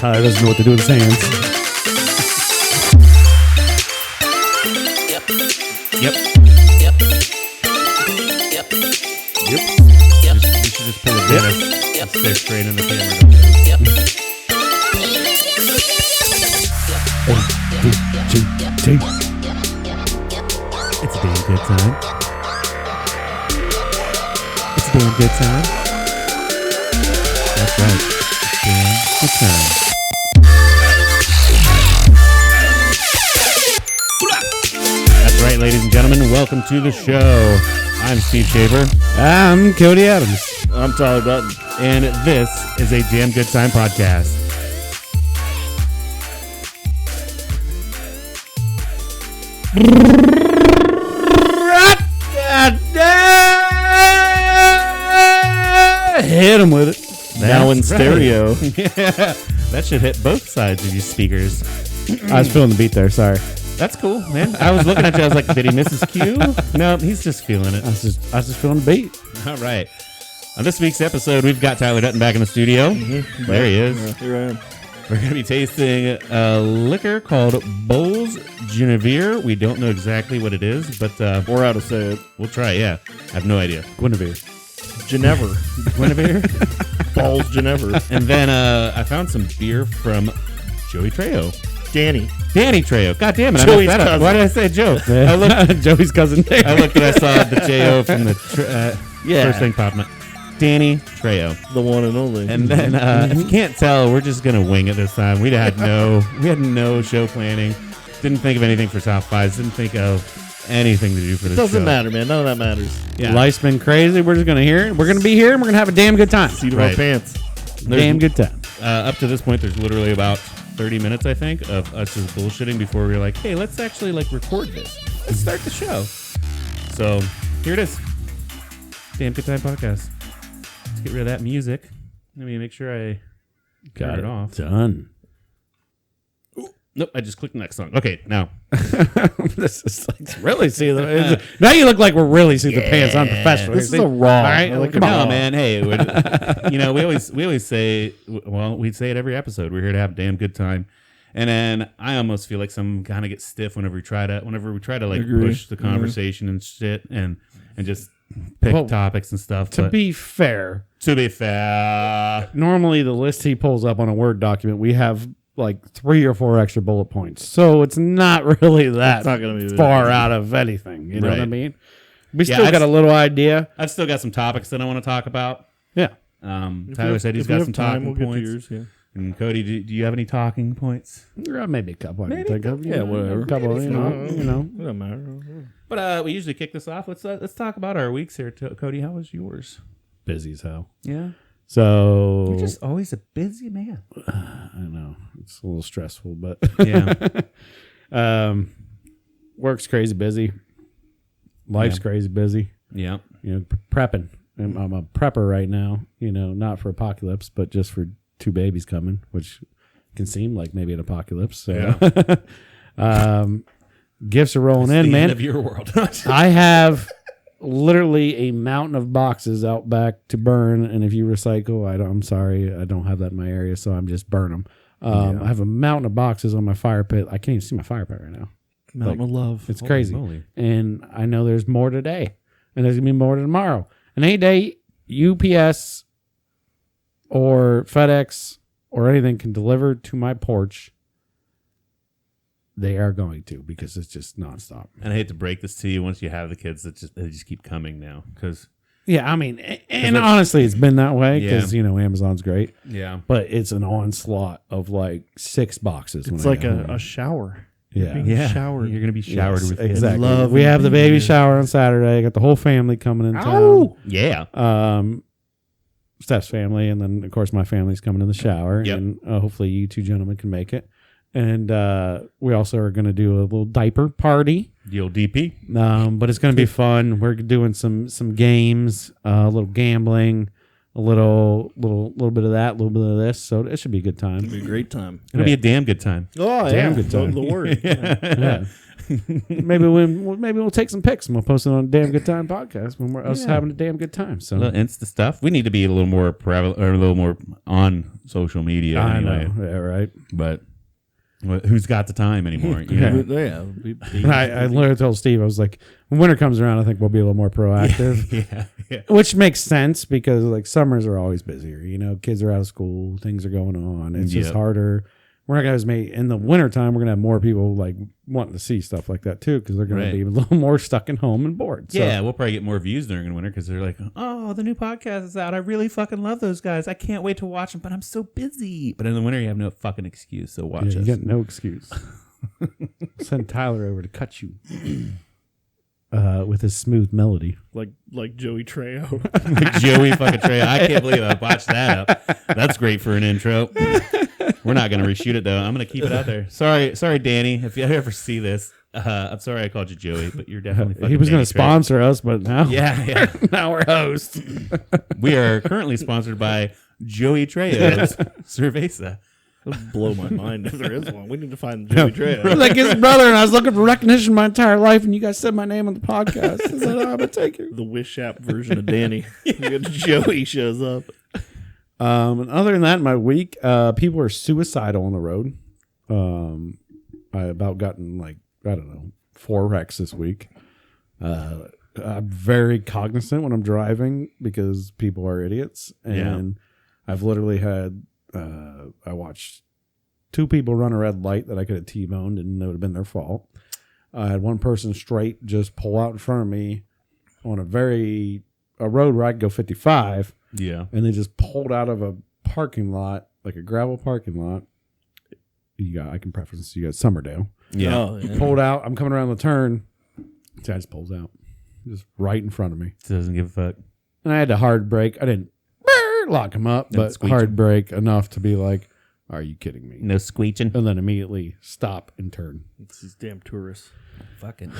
Tyler doesn't know what to do with his hands. Yep. You should just pull a bit and stare straight in the camera. It's a damn good time. It's a damn good time. That's right. Damn good time. That's right, ladies and gentlemen. Welcome to the show. I'm Steve Shaver. I'm Cody Adams. I'm Tyler Dutton. And this is a Damn Good Time podcast. Hit him with it. Now in That's stereo. right. Yeah, that should hit both sides of your speakers. I was feeling the beat there. Sorry. That's cool, man. I was looking at you. I was like, did he miss his cue? No, he's just feeling it. I was just feeling the beat. All right. On this week's episode, we've got Tyler Dutton back in the studio. Mm-hmm. There he is. Yeah, here I am. We're going to be tasting a liquor called Bols Genevere. We don't know exactly what it is, but Or how to say it. we'll try it. Yeah. I have no idea. Guinevere. Genevere. Genevere? Bols Genevere. And then I found some beer from Joey Trejo. Danny Trejo. God damn it. I Joey's messed that up. cousin. Why did I say Joe? Yeah. I looked, Joey's cousin. I looked and I saw the J-O from the Yeah. first thing popping up. Danny Trejo. The one and only. And then, if you can't tell, we're just gonna wing it this time. We had no show planning. Didn't think of anything for top fives. Didn't think of anything to do for this show. Doesn't matter, man. None of that matters. Yeah. Life's been crazy. We're just going to hear it. We're going to be here and we're going to have a damn good time. Seat of Right. our pants. Damn good time. Up to this point, there's literally about 30 minutes, I think, of us just bullshitting before we were like, hey, let's actually record this. Let's start the show. So here it is. Damn Good Time Podcast. Let's get rid of that music. Let me make sure I got it off. Done. Nope, I just clicked the next song. Okay, now. This is really see the. Now you look like we're really see the pants. I'm professional. This is a raw. All right, Like, come on, man. Hey, we always say, well, we say it every episode. We're here to have a damn good time, and then I almost feel like some kind of get stiff whenever we try to Agree. push the conversation and shit, and just pick topics and stuff. To be fair, normally the list he pulls up on a Word document, we have like 3 or 4 extra bullet points, so it's not really that It's not gonna be far out of anything. You know what I Right. mean? We still got a little idea. I've still got some topics that I want to talk about. Yeah. Tyler said he's got some talking we'll get to points. yours, yeah. And Cody, do you have any talking points? Maybe a couple. I can Maybe think of. Yeah, whatever. A couple. Maybe You know. It doesn't matter. But we usually kick this off. Let's talk about our weeks here. Cody, how was yours? Busy as hell. Yeah. So You're just always a busy man. I know it's a little stressful, but Yeah. Work's crazy busy. Life's crazy busy. Yeah. You know, prepping. I'm a prepper right now. You know, not for apocalypse, but just for 2 babies coming, which can seem like maybe an apocalypse. So. Gifts are rolling in, the man. end of your world. I have literally a mountain of boxes out back to burn, and if you recycle, I'm sorry, I don't have that in my area, so I'm just burn them. I have a mountain of boxes on my fire pit. I can't even see my fire pit right now. Mountain of love. It's crazy. moly. And I know there's more today, and there's gonna be more tomorrow. And any day, UPS or FedEx or anything can deliver to my porch, they are going to, because it's just nonstop. And I hate to break this to you, once you have the kids, they just keep coming now. Because Yeah, I mean, and honestly, it's been that way because, Yeah. you know, Amazon's great, yeah, but it's an onslaught of like 6 boxes. It's when I like get home. a shower. Yeah. Being showered. You're gonna be showered Yes, with exactly. love We and have the baby tenderness. shower on Saturday. Got the whole family coming in town. Ow! Yeah. Steph's family, and then of course my family's coming in the shower, Yep. and hopefully you 2 gentlemen can make it. And we also are going to do a little diaper party. The old DP. But it's going to be fun. We're doing some games, a little gambling, a little bit of that, a little bit of this. So it should be a good time. It'll be a great time. It'll be a damn good time. Oh, Damn good time. The word. Yeah. maybe we'll take some pics and we'll post it on Damn Good Time podcast when we're us having a damn good time. So A little Insta stuff. We need to be a little more prevalent or a little more on social media. I anyway. know, yeah, right. But who's got the time anymore? You know? I literally told Steve, I was like, when winter comes around, I think we'll be a little more proactive. yeah. Which makes sense because like summers are always busier. You know, kids are out of school, things are going on. It's just harder. We're not going to in the wintertime, we're going to have more people like wanting to see stuff like that too because they're going to be a little more stuck at home and bored. So. Yeah, we'll probably get more views during the winter because they're like, oh, the new podcast is out. I really fucking love those guys. I can't wait to watch them, but I'm so busy. But in the winter, you have no fucking excuse, so watch us. You get no excuse. Send Tyler over to cut you with his smooth melody. Like Joey Trejo. Like Joey fucking Trejo. I can't believe I botched that up. That's great for an intro. We're not going to reshoot it, though. I'm going to keep it out there. Sorry, Danny. If you ever see this, I'm sorry I called you Joey, but you're definitely fucking He was going Danny to sponsor us, but now, Yeah. now we're hosts. We are currently sponsored by Joey Trejo's Cerveza. It'll blow my mind if there is one. We need to find Joey Trejo. Like his brother, and I was looking for recognition my entire life, and you guys said my name on the podcast. I said, I'm going to take it. The Wish app version of Danny. Joey shows up. And other than that, my week, people are suicidal on the road. I about gotten 4 wrecks this week. I'm very cognizant when I'm driving because people are idiots. And I've literally had, I watched 2 people run a red light that I could have T-boned and it would have been their fault. I had one person straight just pull out in front of me on a road where I could go 55. Yeah. And they just pulled out of a parking lot, like a gravel parking lot. I can preference you got Summerdale. Yeah. Oh, yeah. Pulled out. I'm coming around the turn. The guy just pulls out. Just right in front of me. Doesn't give a fuck. And I had to hard brake. I didn't lock him up, but squeegee. hard brake enough to be like, are you kidding me? No squeeching. And then immediately stop and turn. It's these damn tourists. Fucking.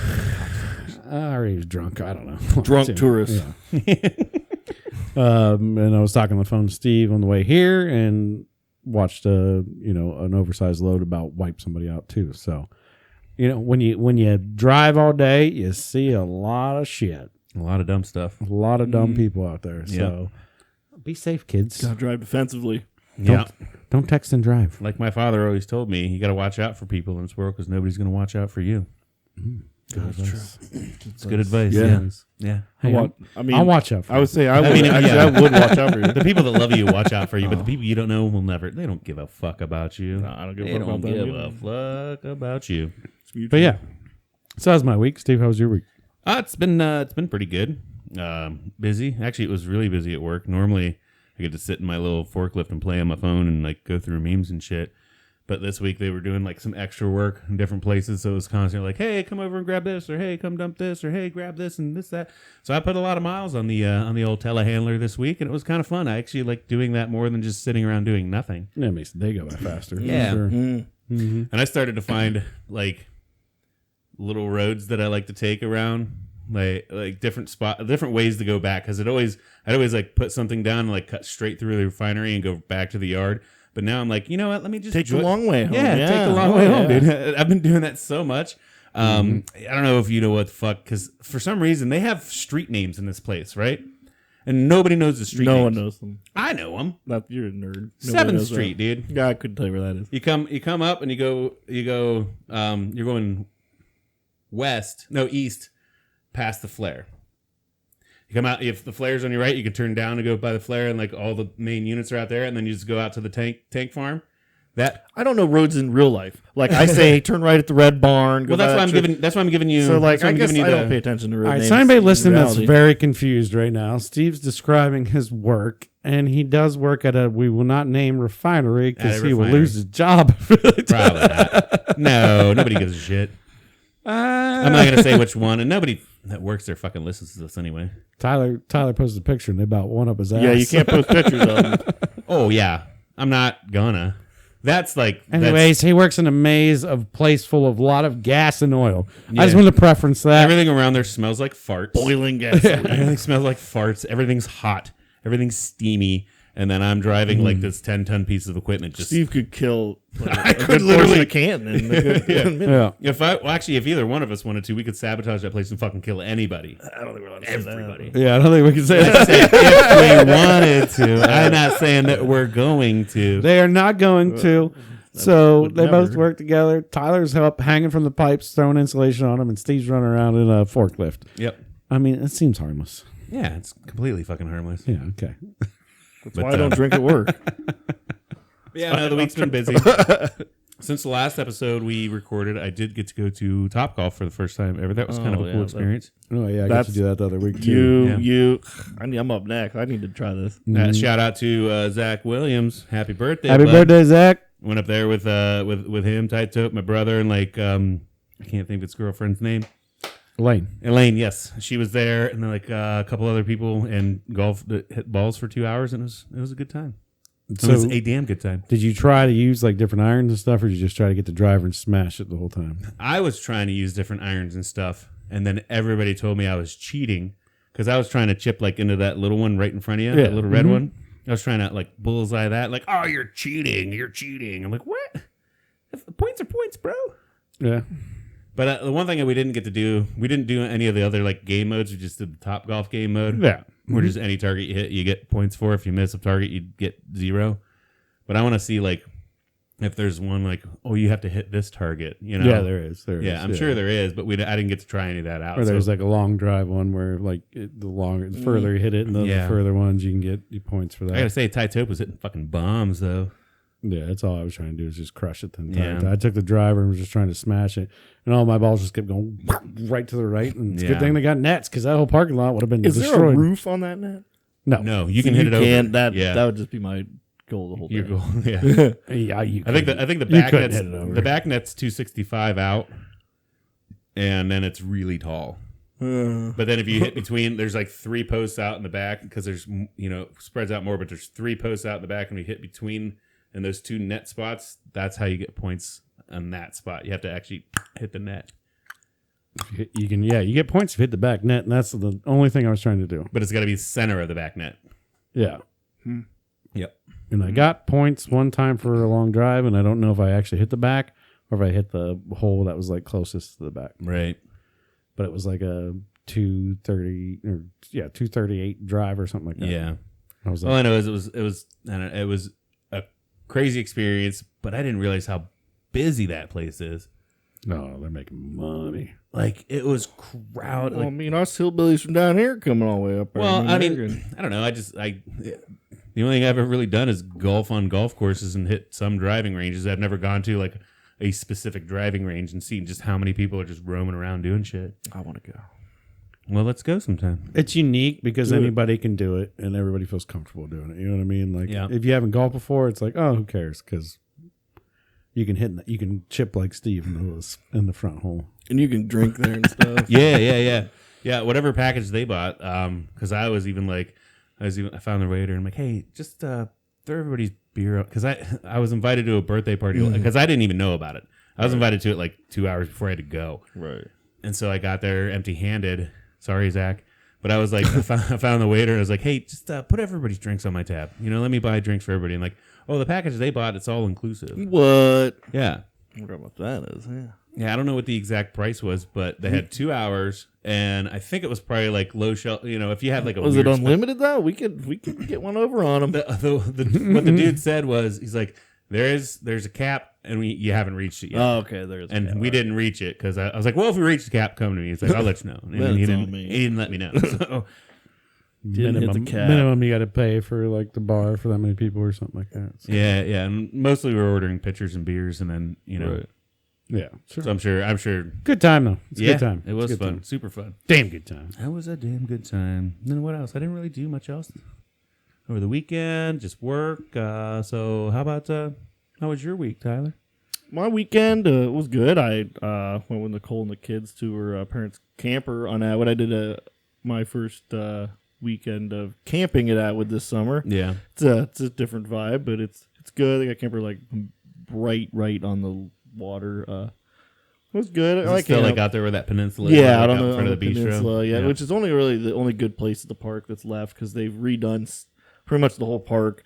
Or he was drunk. I don't know. Drunk tourists. Yeah. And I was talking on the phone to Steve on the way here and watched an oversized load about wipe somebody out too. So, when you drive all day, you see a lot of shit. A lot of dumb stuff. A lot of dumb people out there. So be safe, kids. Gotta drive defensively. Don't text and drive. Like my father always told me, you got to watch out for people in this world because nobody's going to watch out for you. That's true. It's good advice. Yeah. Yeah. Hey, I'll watch out for I would say I would. mean, I would watch out for you. The people that love you watch out for you, but the people you don't know will never. They don't give a fuck about you. No, I don't give a They fuck don't about them give either. a fuck about you. But yeah. So that was my week. Steve, how was your week? It's been pretty good. Busy. Actually, it was really busy at work. Normally, I get to sit in my little forklift and play on my phone and like go through memes and shit. But this week they were doing like some extra work in different places, so it was constantly like, "Hey, come over and grab this," or "Hey, come dump this," or "Hey, grab this and this that." So I put a lot of miles on the old telehandler this week, and it was kind of fun. I actually like doing that more than just sitting around doing nothing. Yeah, it makes the day go by faster. Yeah. Sure. And I started to find like little roads that I like to take around, like different ways to go back. Because I'd always like put something down and like cut straight through the refinery and go back to the yard. But now I'm like, you know what? Let me just Take the long way home. Yeah, take the long way home, dude. I've been doing that so much. I don't know if you know what the fuck, because for some reason they have street names in this place, right? And nobody knows the street names. No one knows them. I know them. You're a nerd. 7th Street, dude. Yeah, I couldn't tell you where that is. You come up and you go you're going east past the flare. You come out, if the flare's on your right, you can turn down and go by the flare, and like all the main units are out there, and then you just go out to the tank farm. That I don't know roads in real life. Like I say, turn right at the red barn. Go that's why I'm giving you. So like, I guess guess I don't pay attention to road All right, names. so anybody in listening that's reality. very confused right now, Steve's describing his work, and he does work at we will not name refinery because he will refinery. lose his job. Probably not. No, nobody gives a shit. I'm not gonna say which one, and nobody that works there fucking listens to this anyway. Tyler posted a picture and they about one up his ass. Yeah, you can't post pictures of them. Oh yeah, I'm not gonna. That's like. Anyways, he works in a maze of place full of a lot of gas and oil. Yeah. I just wanted to preference that. Everything around there smells like farts. Boiling gas. Everything smells like farts. Everything's hot. Everything's steamy. and then I'm driving like this 10-ton piece of equipment. Just Steve could kill I could literally a can in a good minute. Yeah. if either one of us wanted to, we could sabotage that place and fucking kill anybody. I don't think we're allowed to say Everybody. Yeah, I don't think we can say that. I said if we wanted to. I'm not saying that we're going to. They are not going to. So would they both never. work together. Tyler's up hanging from the pipes, throwing insulation on him, and Steve's running around in a forklift. Yep. I mean, it seems harmless. Yeah, it's completely fucking harmless. Yeah, okay. That's why I don't drink at work. Yeah, no, the week's been busy. Since the last episode we recorded, I did get to go to Topgolf for the first time ever. That was kind of a cool experience. Oh, yeah, I got to do that the other week, too. I'm up next. I need to try this. Shout out to Zach Williams. Happy birthday. Happy bud. birthday, Zach. Went up there with him, Tight Tope, my brother, and I can't think of his girlfriend's name. Elaine, yes. She was there, and then a couple other people, and golf hit balls for 2 hours, and it was a good time. It was a damn good time. Did you try to use like different irons and stuff, or did you just try to get the driver and smash it the whole time? I was trying to use different irons and stuff, and then everybody told me I was cheating because I was trying to chip into that little one right in front of you, that little red one. I was trying to bullseye that, oh, you're cheating. I'm like, what? Points are points, bro. Yeah. But the one thing that we didn't get to do, we didn't do any of the other game modes. We just did the Topgolf game mode. Yeah. Where just any target you hit, you get points for. If you miss a target, you get 0. But I want to see if there's one you have to hit this target. Yeah, there is. I'm sure there is, but I didn't get to try any of that out. Or there's a long drive one where the further you hit it, and the further ones you can get your points for that. I gotta say, Ty Tope was hitting fucking bombs though. Yeah, that's all I was trying to do is just crush it the entire time. I took the driver and was just trying to smash it, and all my balls just kept going right to the right. And it's a good thing they got nets because that whole parking lot would have been destroyed. Is there a roof on that net? No, you can hit it over. That would just be my goal the whole day. Your goal, yeah. I think the back net's 265 out, and then it's really tall. But then if you hit between, there's 3 posts out in the back because there's spreads out more, but there's 3 posts out in the back, and we hit between and those 2 net spots. That's how you get points on that spot. You have to actually hit the net. You get points if you hit the back net, and that's the only thing I was trying to do. But it's got to be the center of the back net. Yeah. Yep. And I got points one time for a long drive, and I don't know if I actually hit the back or if I hit the hole that was closest to the back. Right. But it was a 238 drive or something like that. Yeah. I was all I know is it was a crazy experience, but I didn't realize how busy that place is. No, they're making money. It was crowded. Well, us hillbillies from down here coming all the way up there. Well, I don't know. The only thing I've ever really done is golf on golf courses and hit some driving ranges. I've never gone to a specific driving range and seen just how many people are just roaming around doing shit. I want to go. Well, let's go sometime. It's unique because anybody can do it and everybody feels comfortable doing it. You know what I mean? If you haven't golfed before, it's who cares? Because you can chip like Steve in the front hole, and you can drink there and stuff. Yeah. Whatever package they bought, because I found the waiter and I'm like, hey, just throw everybody's beer up, because I was invited to a birthday party because I didn't even know about it. I was invited to it 2 hours before I had to go. Right. And so I got there empty-handed. Sorry, Zach. But I was I found the waiter and I was like, hey, just put everybody's drinks on my tab. Let me buy drinks for everybody. And the package they bought, it's all inclusive. What? Yeah. I wonder what that is. Yeah. Yeah, I don't know what the exact price was, but they had 2 hours, and I think it was probably low shelf. If you had was it unlimited though? We could get one over on them. What the dude said was, he's like, there's a cap, and you haven't reached it yet. Oh, okay. We didn't reach it because I was like, well, if we reach the cap, come to me. He's like, I'll let you know. And he didn't let me know. So, minimum you got to pay for the bar for that many people or something like that. So. Yeah. And mostly we're ordering pitchers and beers, and then Right. Yeah, sure. So I'm sure. Good time though. It's a good time. It was fun. Time. Super fun. Damn good time. That was a damn good time. And then what else? I didn't really do much else over the weekend. Just work. So how was your week, Tyler? My weekend was good. I went with Nicole and the kids to her parents' camper on Atwood. I did my first weekend of camping at Atwood this summer. Yeah, it's a different vibe, but it's good. They got camper right on the water. It was good. Is it still out there where that peninsula? Yeah, out on front of the bistro. Peninsula. Yeah, which is only really the only good place at the park that's left because they've redone pretty much the whole park.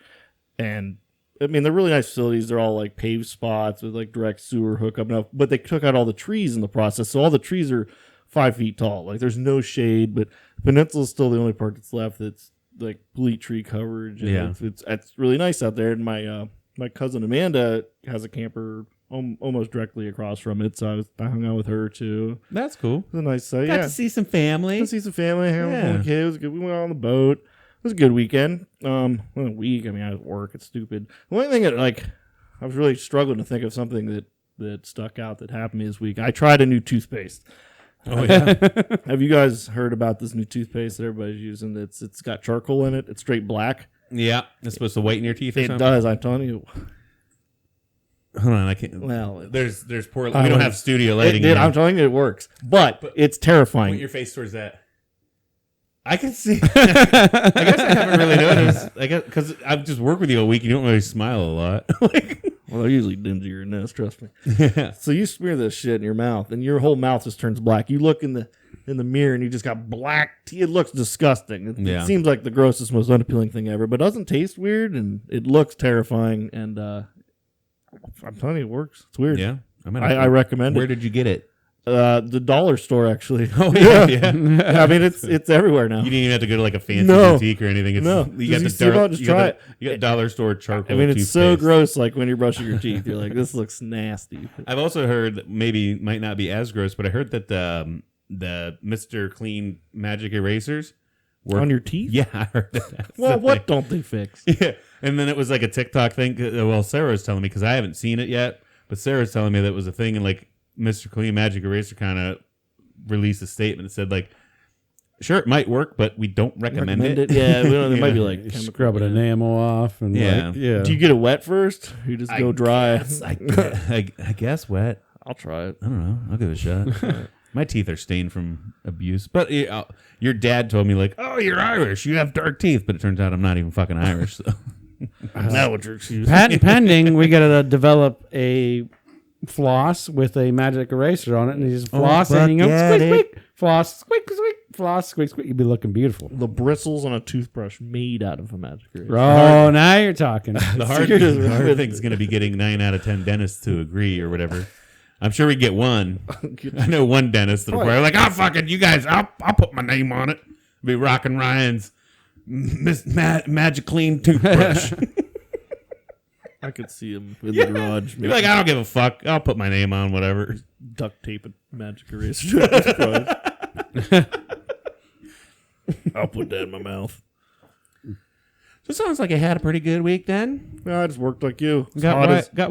And I mean, they're really nice facilities. They're all like paved spots with like direct sewer hookup now, but they took out all the trees in the process. So all the trees are 5 feet tall. Like there's no shade, but Peninsula is still the only part that's left that's like complete tree coverage. And it's really nice out there. And my cousin Amanda has a camper almost directly across from it, so I hung out with her too. That's cool. It was a nice sight. Got to see some family. Hang out with kids. It was good. We went on the boat. It was a good weekend. Well, a week. I mean, I was at work. It's stupid. The only thing that I was really struggling to think of something that stuck out that happened to me this week. I tried a new toothpaste. Oh yeah. Have you guys heard about this new toothpaste that everybody's using? It's got charcoal in it. It's straight black. Yeah. It's supposed to whiten your teeth or It something? does. I'm telling you. Hold on, I can't. Well, there's poor. We don't have studio lighting. I'm telling you, it works, but it's terrifying. Point your face towards that. I can see. I guess I haven't really noticed. I guess because I've just worked with you all week. You don't really smile a lot. Well, they're usually dingier than this. Trust me. Yeah. So you smear this shit in your mouth, and your whole mouth just turns black. You look in the mirror, and you just got black teeth. It looks disgusting. It seems like the grossest, most unappealing thing ever, but it doesn't taste weird, and it looks terrifying. And I'm telling you, it works. It's weird. Yeah. I recommend it. Where did you get it? The dollar store, actually. Oh yeah. I mean, it's everywhere now. You didn't even have to go to like a fancy No. boutique or anything. It's, No. you got Just the see about it, just try it. You got dollar store charcoal. I mean, it's so toothpaste. gross. Like when you're brushing your teeth, you're like, this looks nasty. I've also heard that maybe might not be as gross, but I heard that the Mr. Clean magic erasers work On your teeth? Yeah, I heard that. Well, what don't they fix? Yeah, and then it was like a TikTok thing. Well, Sarah was telling me because I haven't seen it yet, but Sarah's telling me that it was a thing, and like Mr. Clean magic eraser kind of released a statement that said like, sure, it might work, but we don't recommend it. Yeah, it might be like chemical. Scrubbing enamel off and Yeah. yeah. Do you get it wet first? Or you just go dry? I guess wet. I'll try it. I don't know. I'll give it a shot. My teeth are stained from abuse. But your dad told me, like, oh, you're Irish. You have dark teeth. But it turns out I'm not even fucking Irish. So. Now what's your excuse? Patent pending, we got to develop a floss with a magic eraser on it, and you just floss and you go squeak, squeak, floss, squeak, squeak, floss, squeak, squeak. You'd be looking beautiful. The bristles on a toothbrush made out of a magic eraser. Oh, now you're talking. The hard thing's going to be getting 9 out of 10 dentists to agree or whatever. I'm sure we get one. I know one dentist that'll probably like, oh, fuck it, you guys, I'll put my name on it. Be rocking Ryan's Magic Clean toothbrush. I could see him in the garage. You're like, I don't give a fuck. I'll put my name on whatever. Duct tape a magic eraser to a toothbrush. I'll put that in my mouth. So it sounds like I had a pretty good week then. No, I just worked like you. Got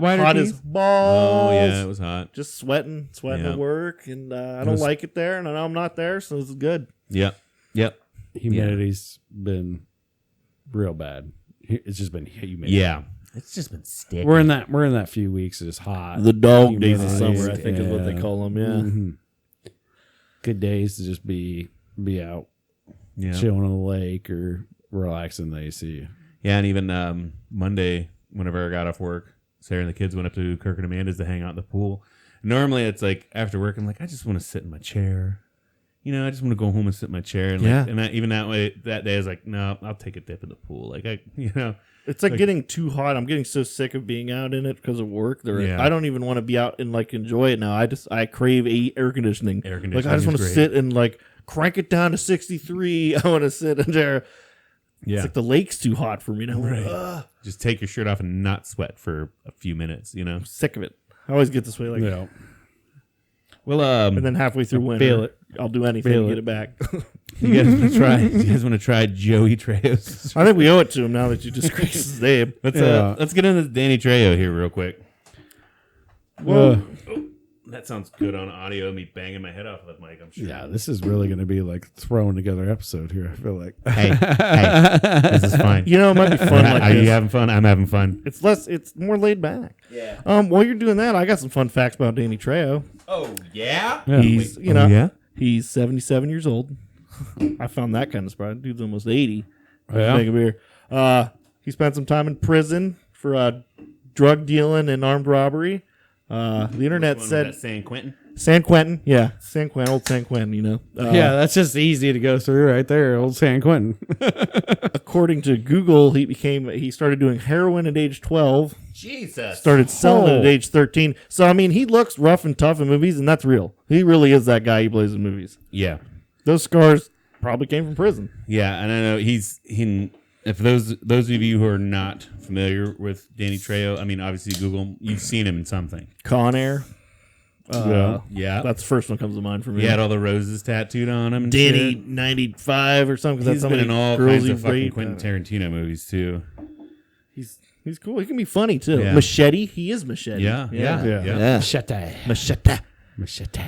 whiter hot teeth? as balls. Oh, yeah, it was hot. Just sweating Yeah. at work, and I don't like it there, and I know I'm not there, so this is good. Yep. Humidity's been real bad. It's just been humid. Yeah. It's just been sticky. We're in that few weeks. It's hot. The dog days of Humidity, summer, I think, is what they call them. Yeah. Mm-hmm. Good days to just be out Yeah. chilling on the lake or relaxing in the AC. Yeah, and even Monday, whenever I got off work, Sarah and the kids went up to Kirk and Amanda's to hang out in the pool. Normally, it's like after work, I'm like, I just want to sit in my chair. You know, I just want to go home and sit in my chair. And even that way, that day, I was like, no, I'll take a dip in the pool. Like, It's like getting too hot. I'm getting so sick of being out in it because of work. I don't even want to be out and like enjoy it now. I crave air conditioning. Like I just want to sit and like crank it down to 63. I want to sit in there. Yeah. It's like the lake's too hot for me now. Right. Just take your shirt off and not sweat for a few minutes, you know? I'm sick of it. I always get this way. Like, Yeah. Well, and then halfway through winter, feel it. I'll do anything to get it back. you guys want to try Joey Trejo's? I think we owe it to him now that you disgraced his name. Let's get into Danny Trejo here real quick. Whoa. That sounds good on audio, me banging my head off of the mic, I'm sure. Yeah, this is really going to be like thrown together episode here. I feel like. Hey, this is fine. You know, it might be fun. Like Are this. you having fun? I'm having fun. It's more laid back. Yeah. While you're doing that, I got some fun facts about Danny Trejo. Oh, yeah? Yeah. He's, yeah? he's 77 years old. I found that kind of surprising. Dude's almost 80. Yeah. Take a beer. He spent some time in prison for drug dealing and armed robbery. The internet said San Quentin? San Quentin. Yeah, San Quentin, old San Quentin, you know. Yeah, that's just easy to go through right there, old San Quentin. According to Google, he started doing heroin at age 12. Jesus. Started selling it at age 13. So, I mean, he looks rough and tough in movies, and that's real. He really is that guy he plays in movies. Yeah. Those scars probably came from prison. Yeah, and I know if those of you who are not familiar with Danny Trejo, I mean, obviously Google, you've seen him in something. Con Air. Yeah. That's the first one that comes to mind for me. He had all the roses tattooed on him. And Danny shit. 95 or something. 'Cause He's that's been in all girls kinds he of fucking raped. Quentin Tarantino movies, too. He's cool. He can be funny, too. Yeah. Machete. He is Machete. Yeah. Machete. Machete. Machete.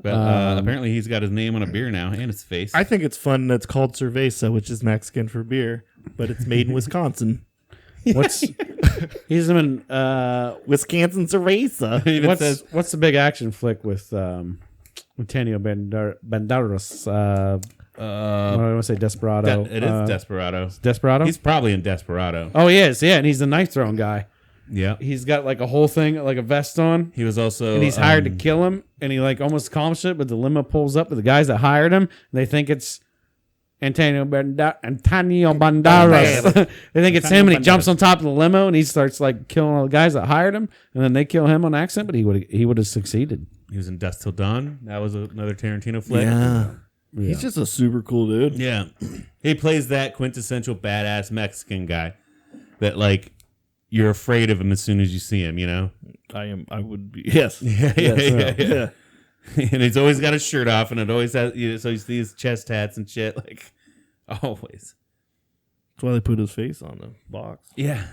But apparently he's got his name on a beer now and his face. I think it's fun that it's called Cerveza, which is Mexican for beer, but it's made in Wisconsin. What's he's in Wisconsin Cerveza. what's the big action flick with Antonio Banderas? What do I want to say? Desperado. It is Desperado. Desperado. He's probably in Desperado. Oh, he is. Yeah, and he's the knife throwing guy. Yeah. He's got like a whole thing, like a vest on. He was also... And he's hired to kill him, and he like almost accomplished it, but the limo pulls up with the guys that hired him, and they think it's Antonio Banderas. They think it's him, and he jumps on top of the limo, and he starts like killing all the guys that hired him, and then they kill him on accident, but he would have succeeded. He was in Dust Till Dawn. That was another Tarantino flick. Yeah. He's just a super cool dude. Yeah. He plays that quintessential badass Mexican guy that like you're afraid of him as soon as you see him, you know? I would be. Yes. Yeah. And he's always got his shirt off, and it always has, you know, so you see his chest tats and shit, like, always. That's why they put his face on the box. Yeah.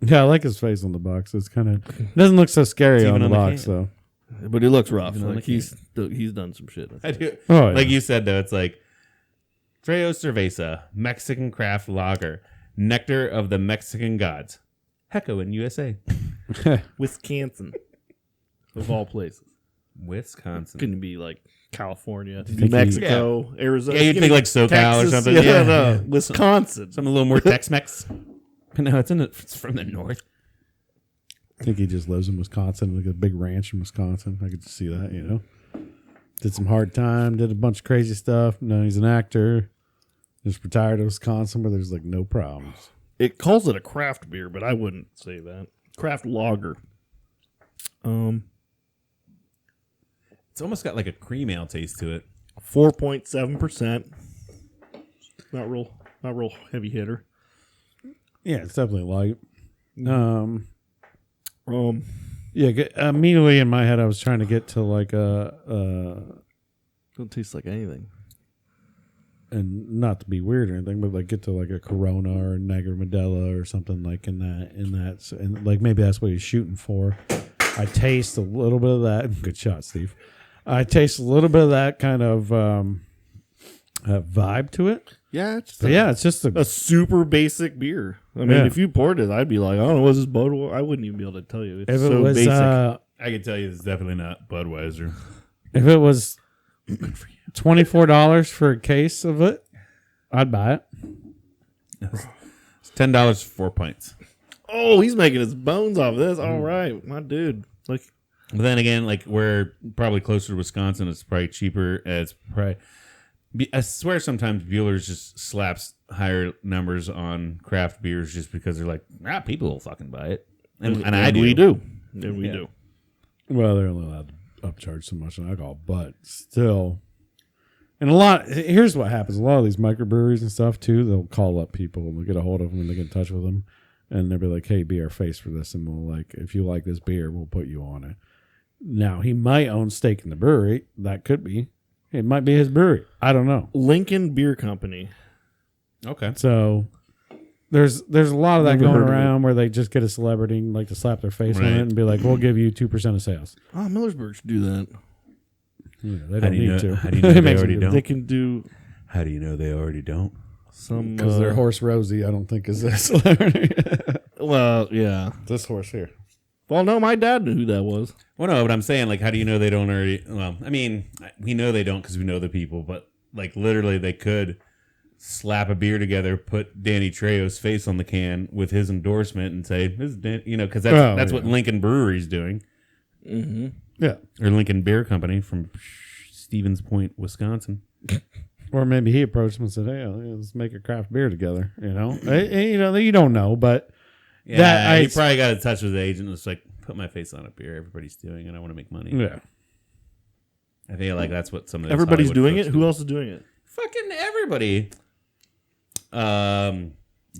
Yeah, I like his face on the box. It's kind of doesn't look so scary on the box, though. But he looks rough. Even on Like the he's done some shit. I do. Oh, yeah. Like you said, though, it's like Trejo Cerveza, Mexican craft lager, nectar of the Mexican gods. Hecko in USA. Wisconsin, of all places. Wisconsin. Couldn't be like California, think New Mexico, Arizona. Yeah, you'd think like SoCal Texas, or something. Yeah, no, Yeah. Wisconsin. Something a little more Tex-Mex. But no, it's from the north. I think he just lives in Wisconsin, like a big ranch in Wisconsin. I could just see that, you know. Did some hard time, did a bunch of crazy stuff. No, he's an actor. Just retired to Wisconsin where there's like no problems. It calls it a craft beer, but I wouldn't say that. Craft lager. It's almost got like a cream ale taste to it. 4.7%. Not real heavy hitter. Yeah, it's definitely light. Yeah, immediately in my head, I was trying to get to like Doesn't taste like anything. and not to be weird or anything, but like get to like a Corona or a Negra Modelo or something like in that, and like maybe that's what he's shooting for. I taste a little bit of that. Good shot, Steve. I taste a little bit of that kind of vibe to it. Yeah, it's just a super basic beer. I mean, Yeah. if you poured it, I'd be like, I don't know, what's this Budweiser? I wouldn't even be able to tell you. It's if it so was basic. I can tell you it's definitely not Budweiser. if it was $24 for a case of it, I'd buy it. It's $10 for 4 pints. Oh, he's making his bones off this. All right, my dude. Like, But then again, like we're probably closer to Wisconsin. It's probably cheaper. It's probably. I swear sometimes Bueller's just slaps higher numbers on craft beers just because they're like, people will fucking buy it. And I do. We do. And we do. Well, they're only allowed to upcharge so much on alcohol, but still. And here's what happens. A lot of these microbreweries and stuff, too, they'll call up people and they'll get a hold of them and they get in touch with them. And they'll be like, hey, be our face for this. And we'll like, if you like this beer, we'll put you on it. Now, he might own stake in the brewery. That could be. It might be his brewery. I don't know. Lincoln Beer Company. Okay. So there's a lot of that Never going heard of around where they just get a celebrity and like to slap their face on Right. it and be like, we'll give you 2% of sales. Oh, Millersburg should do that. Yeah, they How don't do you need to. how do you know It they makes already them don't? They can do How do you know they already don't? some. Because their horse Rosie, I don't think is a celebrity. Well, yeah. This horse here. Well, no, my dad knew who that was. Well, no, but I'm saying, like, how do you know they don't already? Well, I mean, we know they don't because we know the people, but like, literally, they could slap a beer together, put Danny Trejo's face on the can with his endorsement, and say, "This is Dan," you know, because that's what Lincoln Brewery's doing. Yeah, Yeah. Or Lincoln Beer Company from Stevens Point, Wisconsin. Or maybe he approached him and said, "Hey, let's make a craft beer together." You know, you don't know, but Yeah, he probably got in touch with the agent and was like, "Put my face on a beer. Everybody's doing it. I want to make money." Yeah. I feel like that's what some of Everybody's Hollywood doing folks it. do. Who else is doing it? Fucking everybody.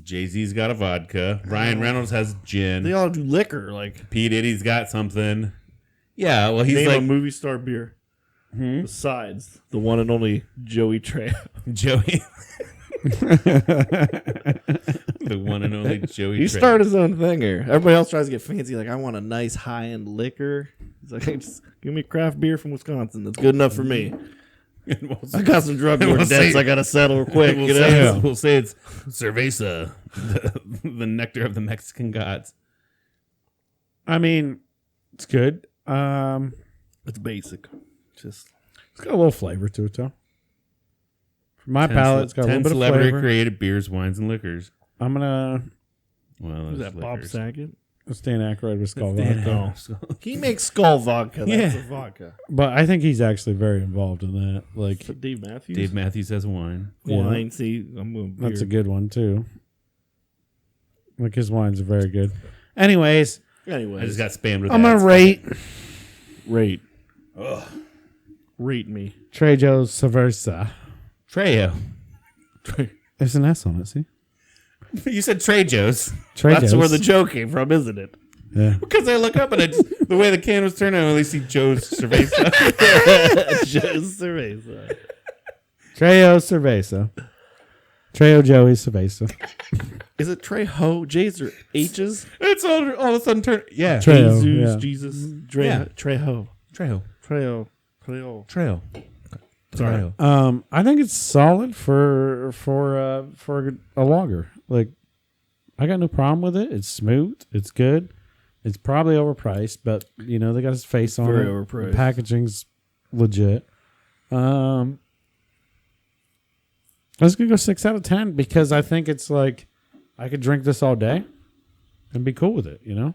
Jay-Z's got a vodka. Ryan Reynolds has gin. They all do liquor. Like P. Diddy's got something. Yeah, well, he's name like a movie star beer. Besides the one and only Joey Trejo. Joey. The one and only Joey. He Trejo. started his own thing here. Everybody else tries to get fancy. Like, I want a nice high-end liquor. He's like, hey, just give me a craft beer from Wisconsin. That's good enough for me. I got some drug lord debts I got to settle quick. We'll say it's cerveza, the nectar of the Mexican gods. I mean, it's good. It's basic. It's got a little flavor to it, though. For my palate, it's got a little bit of celebrity flavor. created beers, wines, and liquors. I'm gonna Well, Is those that Bob liquors. Saget? Stan Aykroyd with Skull Dan Vodka. Aykroyd. He makes Skull vodka. That's Yeah. a vodka. But I think he's actually very involved in that. Like, For Dave Matthews? Dave Matthews has wine. Wine. See, I'm going that's a good one, too. Like, his wines are very good. Anyways, Anyway, I just got spammed with I'm that. going to rate rate. Rate me. Trejo Cerveza. Trejo. There's an S on it, see? You said Trejos. Trejo's. That's where the joke came from, isn't it? Yeah. Because I look up and the way the can was turned, I only see Joe's cerveza. Just cerveza. Trejo Cerveza. Trejo Joey Cerveza. Is it Trejo? J's or H's? It's all of a sudden turned. Yeah. Trejo, Jesus, yeah. Jesus. Yeah. Trejo. Trejo. Trejo. Trejo. Trejo. Sorry. I think it's solid for a lager. Like, I got no problem with it. It's smooth. It's good. It's probably overpriced, but you know they got his face on Very it. overpriced. The packaging's legit. I was gonna go 6 out of 10 because I think it's like I could drink this all day and be cool with it, you know.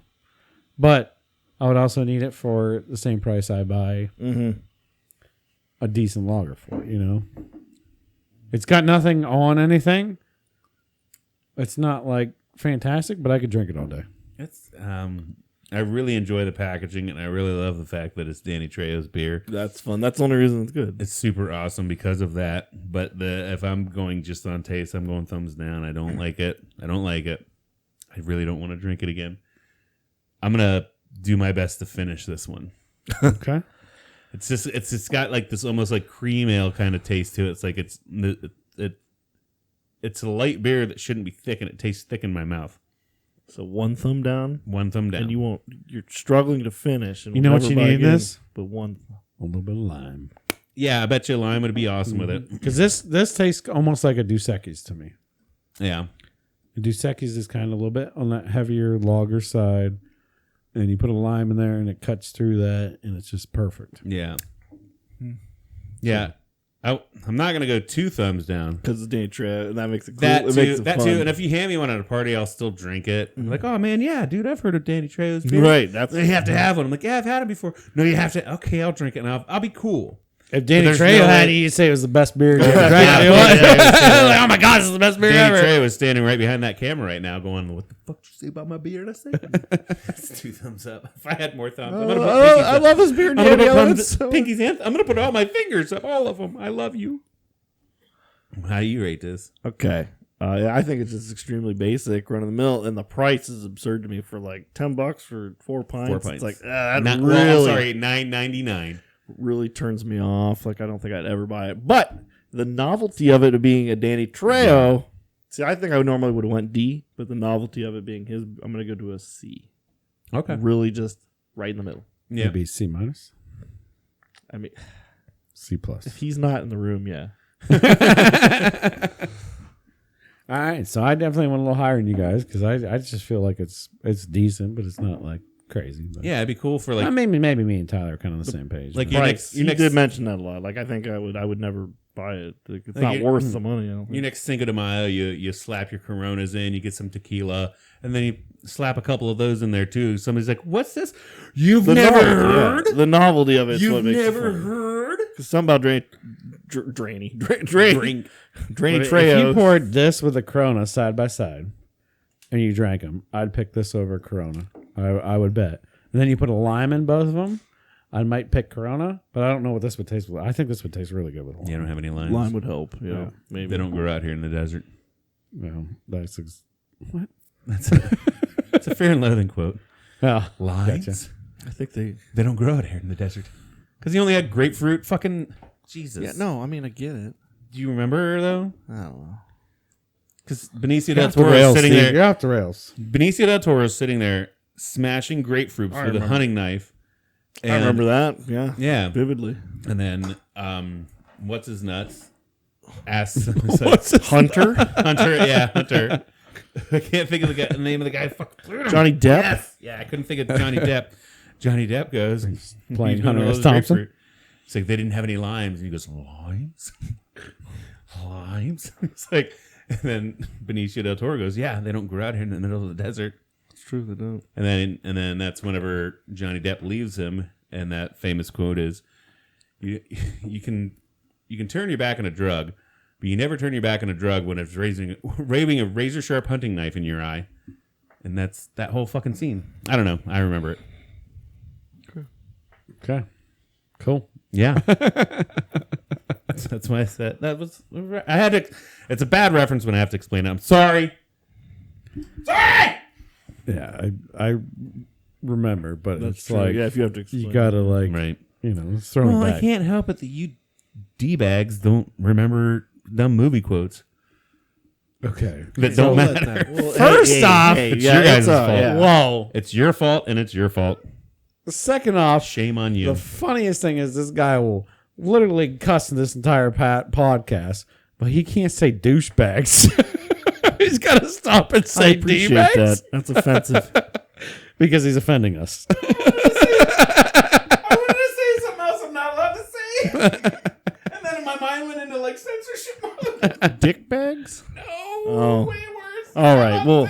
But I would also need it for the same price I buy a decent lager for, you know. It's got nothing on anything. It's not like fantastic, but I could drink it all day. It's I really enjoy the packaging, and I really love the fact that it's Danny Trejo's beer. That's fun. That's the only reason it's good. It's super awesome because of that. But if I'm going just on taste, I'm going thumbs down. I don't like it. I really don't want to drink it again. I'm gonna do my best to finish this one. Okay. It's got like this almost like cream ale kind of taste to it. It's like it's a light beer that shouldn't be thick, and it tastes thick in my mouth. So one thumb down, One thumb down. and you're struggling to finish. And You know what we'll you never buy need again, this? But one. A little bit of lime. Yeah, I bet you lime would be awesome with it. Because this tastes almost like a Dos Equis to me. Yeah. A Dos Equis is kind of a little bit on that heavier lager side. And you put a lime in there and it cuts through that and it's just perfect. Yeah. Yeah. I'm not going to go 2 thumbs down. Because it's Danny Trejo, and that makes it cool. That it too. makes it That fun. too. And if you hand me one at a party, I'll still drink it. I'm like, oh man, yeah, dude, I've heard of Danny Trejo's beer. Right. That's You have to have one. I'm like, yeah, I've had it before. No, you have to. Okay, I'll drink it, and I'll be cool. If Danny there's Trejo no had way- it, you'd say it was the best beer you ever Yeah, drank. yeah, Like, oh my God, this is the best beer Danny ever. Trejo is standing right behind that camera right now, going, "What the fuck did you say about my beer?" And I say, "That's 2 thumbs up." If I had more thumbs, I'm gonna put pinkies I up. love this beer, I'm gonna Danny. put I love it thumbs, so pinkies and I'm gonna put all my fingers up, all of them. I love you. How do you rate this? Okay. I think it's just extremely basic, run of the mill, and the price is absurd to me for like $10 for 4 pints. 4 pints. It's like that Not, really, well, I'm sorry, $9.99. really turns me off. Like I don't think I'd ever buy it. But the novelty of it being a Danny Trejo, see, I think I normally would have went D, but the novelty of it being his, I'm gonna go to a C. Okay. Really, just right in the middle. Yeah. Maybe C minus, I mean, C plus. if he's not in the room, yeah. All right, so I definitely went a little higher than you guys because I just feel like it's decent, but it's not like crazy. But Yeah, it'd be cool for maybe me and Tyler are kind of on the same page. like but- your Price. next, your You next, did mention that a lot. Like I think I would never buy it. Like, it's Like not you- worth the money. I don't Your think. next Cinco de Mayo, you slap your Coronas in, you get some tequila, and then you slap a couple of those in there too. Somebody's like, "What's this? You've The never novelty, heard? yeah. The novelty of it's You've what makes never it fun. heard?" Because something about Danny Drink. If you Trejo. poured this with a Corona side by side, and you drank them, I'd pick this over Corona. I would bet. And then you put a lime in both of them, I might pick Corona, but I don't know what this would taste with. I think this would taste really good with lime. You don't have any limes. Lime would help. Yeah, maybe They don't grow out here in the desert. No, that's what? It's a Fear and Loathing quote. Oh, Limes? gotcha. I think they. They don't grow out here in the desert. Because he only had grapefruit. Fucking Jesus. Yeah, no, I mean I get it. Do you remember though? I don't know. Because Benicio You're del off the Toro is rails, sitting Steve. there. You're off the rails. Benicio del Toro is sitting there smashing grapefruits with a remember. hunting knife. I remember that. Yeah, Yeah. vividly. And then, what's his nuts? Ass. Hunter, Hunter. Yeah, Hunter. I can't think of the name of the guy. Fuck. Johnny Depp. Yes. Yeah, I couldn't think of Johnny Depp. Johnny Depp goes playing he's Hunter one of S. those Thompson. grapefruit. It's like they didn't have any limes, and he goes, limes, limes. It's like, and then Benicio del Toro goes, yeah, they don't grow out here in the middle of the desert. It's true, they don't. And then that's whenever Johnny Depp leaves him, and that famous quote is, "You can turn your back on a drug, but you never turn your back on a drug when it's waving a razor sharp hunting knife in your eye." And that's that whole fucking scene. I don't know. I remember it. Okay. Cool. Yeah. That's why I said that was. I had to. It's a bad reference when I have to explain it. I'm sorry. Sorry. Yeah, I remember, but That's it's true. like Yeah, if you have to explain. you gotta like Right. throw Well, it I back. can't help it that you d-bags don't remember dumb movie quotes Okay. that don't matter. First off, it's your guys' fault. Yeah. Whoa. It's your fault, and it's your fault. Second off, Shame on you. the funniest thing is this guy will literally cuss in this entire podcast, but he can't say douchebags. He's got to stop and I say appreciate D-bags that. That's offensive. because he's offending us. I wanted to say something else I'm not allowed to say. And then my mind went into like censorship mode. Dick bags? No, Oh. way worse. All right, well, all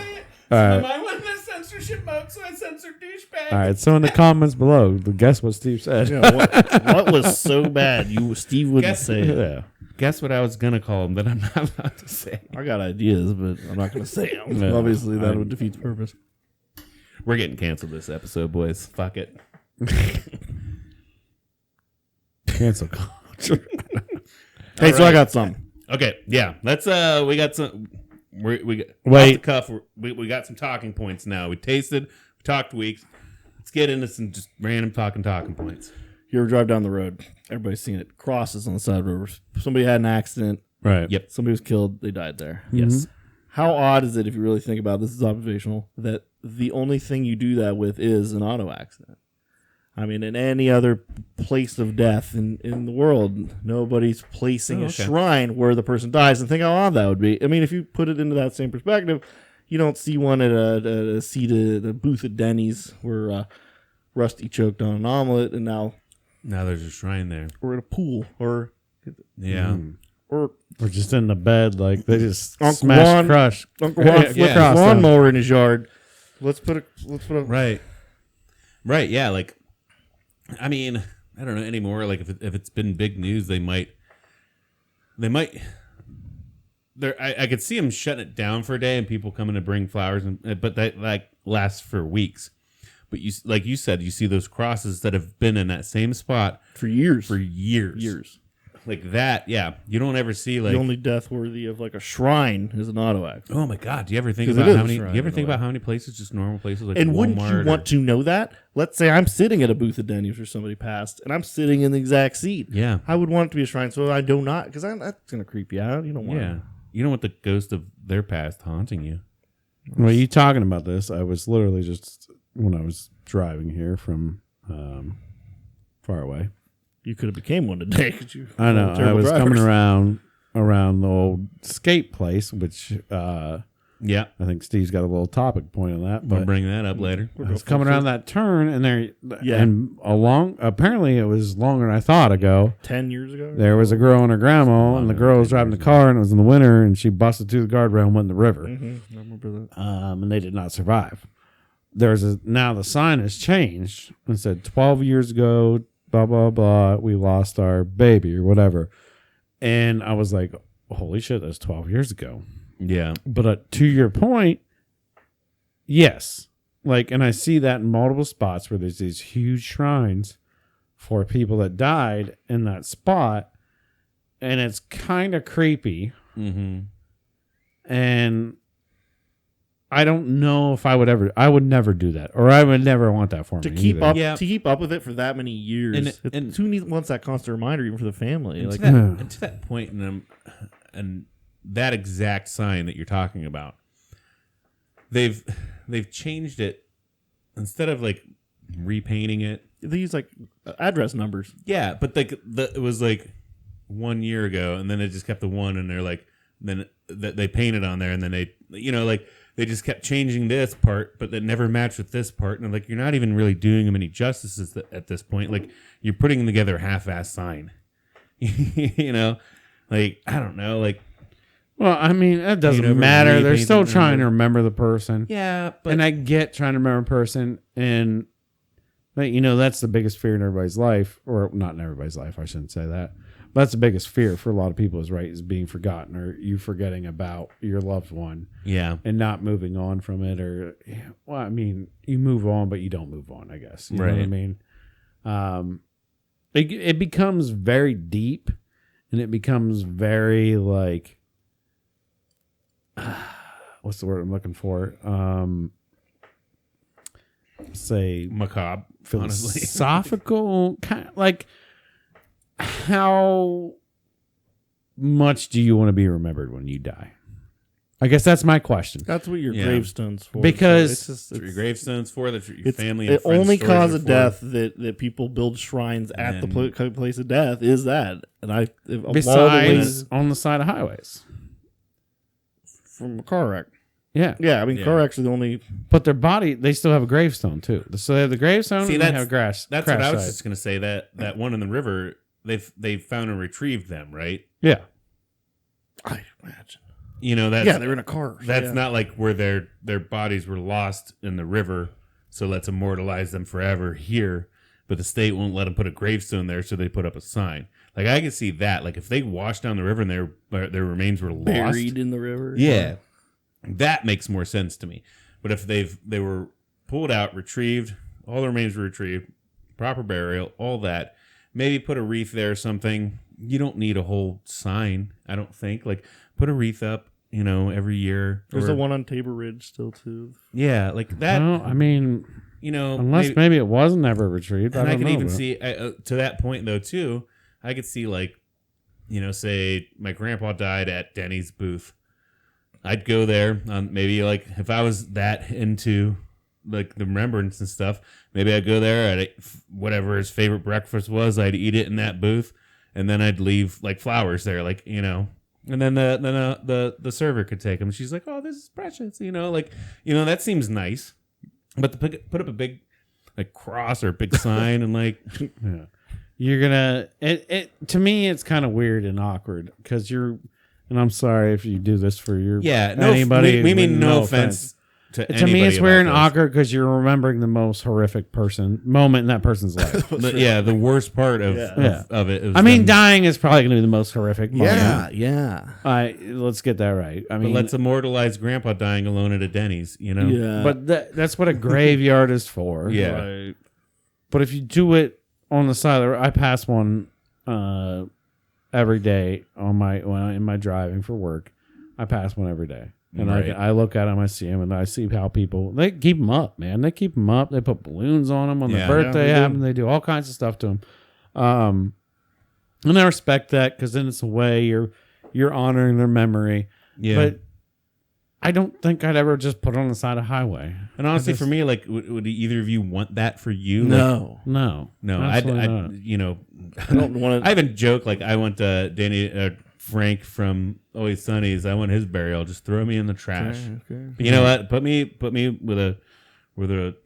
My right. mind went into censorship mode, so I censored douchebag. All right. So in the comments below, guess what Steve said. Yeah, what was so bad? Steve wouldn't Guess- say it. Yeah. Guess what I was gonna call him that I'm not allowed to say. I got ideas, but I'm not going to say them. Yeah, Obviously, that would defeat the purpose. We're getting canceled this episode, boys. Fuck it. Cancel culture. Hey, so I got some. Okay, yeah. Let's we got some. We got Wait. off the cuff. We got some talking points now. We tasted. We talked weeks. Let's get into some just random talking points. You ever drive down the road? Everybody's seen it. Crosses on the side of the road. Somebody had an accident. Right. Yep. Somebody was killed. They died there. Yes. How odd is it, if you really think about it, this is observational, that the only thing you do that with is an auto accident? I mean, in any other place of death in the world, nobody's placing a shrine where the person dies. And think how odd that would be. I mean, if you put it into that same perspective, you don't see one at a seat at a booth at Denny's where Rusty choked on an omelet, and now Now there's a shrine there. we're at a pool or Yeah. or We're just in the bed, like they just Uncle smash Juan- crush. Uncle Juan Yeah, flipped yeah. his lawnmower in his yard. Let's put a Right. Right. Yeah. Like, I mean, I don't know anymore. Like, if it's been big news, they might. I could see them shutting it down for a day and people coming to bring flowers, but that like lasts for weeks. But like you said, you see those crosses that have been in that same spot for years. for years. Like that, yeah. You don't ever see like. The only death worthy of like a shrine is an auto accident. Oh my God! Do you ever think 'Cause about it is how a many? shrine Do you ever in a think way. about how many places, just normal places like And Walmart wouldn't you want to know that? Let's say I'm sitting at a booth at Denny's where somebody passed, and I'm sitting in the exact seat. Yeah. I would want it to be a shrine, so I do not, because that's going to creep you out. You don't want. Yeah. You don't want the ghost of their past haunting you. Well, you talking about this? I was literally just when I was driving here from far away. You could have became one today. 'Cause you I know. I terrible was drivers. coming around the old skate place, which Yeah. I think Steve's got a little topic point on that. We'll But bring that up later. I was coming around that turn, and Yeah. and apparently it was longer than I thought ago. 10 years ago? There was a girl and her grandma, and the girl was driving the car, and it was in the winter, and she busted through the guardrail and went in the river. Mm-hmm. I remember that. And they did not survive. Now the sign has changed and said 12 years ago, blah, blah, blah, we lost our baby or whatever. And I was like, holy shit, that's 12 years ago. Yeah. But to your point, yes. Like, and I see that in multiple spots where there's these huge shrines for people that died in that spot. And it's kind of creepy. Mm-hmm. And I don't know if I would never do that, or I would never want that for To me keep either. up, Yeah. to keep up with it for that many years, And- who wants that constant reminder, even for the family? And Like, to that point, and that exact sign that you're talking about, they've changed it instead of like repainting it. they use like address numbers. Yeah, but like it was like 1 year ago, and then it just kept the one, and they're like, then they painted on there, and then they, like they just kept changing this part, but that never matched with this part, and I'm like, you're not even really doing them any justices at this point. Like you're putting together a half-ass sign, like I don't know, like. Well, I mean, it doesn't over matter. They're repainted still the trying number. to remember the person. Yeah, but And I get trying to remember a person, and that's the biggest fear in everybody's life, or not in everybody's life. I shouldn't say that, but that's the biggest fear for a lot of people is being forgotten, or you forgetting about your loved one yeah, and not moving on from it, or well, I mean, you move on, but you don't move on. I guess you know what I Right. mean. It becomes very deep, and it becomes very like. What's the word I'm looking for? Say macabre, honestly. philosophical, kind of like how much do you want to be remembered when you die? I guess that's my question. That's what your Yeah. gravestone's for. Because- so it's That's what your just, gravestone's for. That's what your family and the friends' only stories cause are of for. death that people build shrines at the place of death is that. And of all the Besides ways on the side of highways. from a car wreck. Yeah. Yeah, I mean, Yeah. car wrecks are the only. But their body, they still have a gravestone too. So they have the gravestone See, and they that's- have a grass. That's crash what I was site. just gonna say. That one in the river, they've found and retrieved them, right? Yeah. I imagine. That's They're in a car. that's not like where their bodies were lost in the river, so let's immortalize them forever here. But the state won't let them put a gravestone there, so they put up a sign. Like I could see that. Like if they washed down the river and their remains were lost, buried in the river. yeah, that makes more sense to me. But if they were pulled out, retrieved, all the remains were retrieved, proper burial, all that, maybe put a wreath there or something. You don't need a whole sign, I don't think. Like put a wreath up, every year. There's or- the one on Tabor Ridge still too. Yeah, like that. Well, I mean, unless maybe, maybe it wasn't ever retrieved. and I don't can know, even but- see to that point though too. I could see like, say my grandpa died at Denny's booth. I'd go there. Maybe like if I was that into like the remembrance and stuff, maybe I'd go there. I'd whatever his favorite breakfast was. I'd eat it in that booth, and then I'd leave like flowers there, like And then the server could take them. She's like, "Oh, this is precious," that seems nice. But to put up a big like cross or a big sign and like, Yeah. You're gonna it to me it's kind of weird and awkward because you're, and I'm sorry if you do this for your anybody. We mean no offense to me anybody it's weird and about awkward because you're remembering the most horrific moment in that person's life. this. The worst part of Yeah. of it. Was I mean, them- dying is probably going to be the most horrific moment. yeah. Let's get that right. I but mean, let's immortalize Grandpa dying alone at a Denny's. Yeah. but that's what a graveyard is for. Yeah. Right. But if you do it on the side of the road, I pass one every day in my driving for work. I pass one every day. And Right. I look at them, I see them, and I see how people, they keep them up, man. They keep them up. They put balloons on them on Yeah. their birthday. Yeah, they do. They do all kinds of stuff to them. And I respect that because then it's a way you're honoring their memory. Yeah. But I don't think I'd ever just put it on the side of the highway. And honestly, for me, like, would either of you want that for you? Like, No. No. no. absolutely not. I I don't want I even joke like I went to Danny Frank from Always Sunny's. I want his burial. Just throw me in the trash. Okay. You know what? Put me with a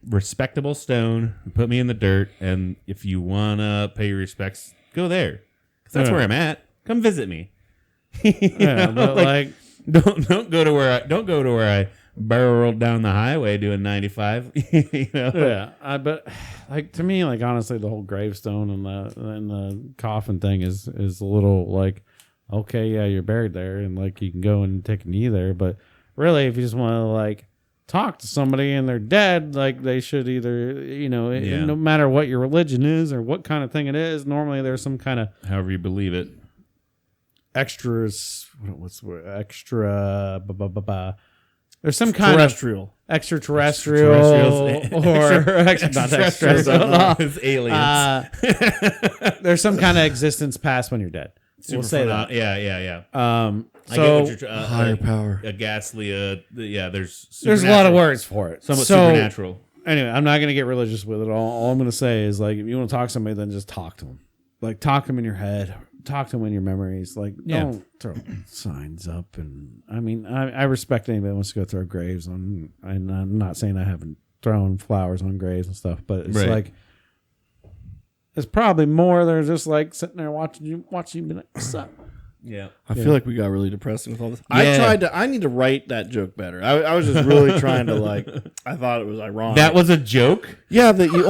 respectable stone. Put me in the dirt, and if you wanna pay your respects, go there. 'Cause that's where I'm at. Come visit me. But like don't go to where I barreled down the highway doing 95. But like to me, like honestly, the whole gravestone and the coffin thing is a little like, okay, yeah, you're buried there, and like you can go and take a knee there, but really, if you just want to like talk to somebody and they're dead, like they should either, no matter what your religion is or what kind of thing it is, normally there's some kind of However you believe it. extras. What's the word? Extra. There's some kind Terrestrial. of extraterrestrial or not extraterrestrial. It's aliens. There's some kind of existence past when you're dead. We'll say that. Yeah. So I get what you're higher power. A ghastly. There's a lot of words for it. Somewhat supernatural. Anyway, I'm not going to get religious with it. All I'm going to say is, like, if you want to talk to somebody, then just talk to them. Like, talk to them in your head. Talk to them in your memories. Like, don't throw signs up. And I mean, I respect anybody who wants to go throw graves on. And I'm not saying I haven't thrown flowers on graves and stuff, but it's like, it's probably more they're just like sitting there watching you be like, what's up? Yeah. I feel like we got really depressing with all this. I need to write that joke better. I was just really trying to I thought it was ironic. That was a joke? Yeah, that you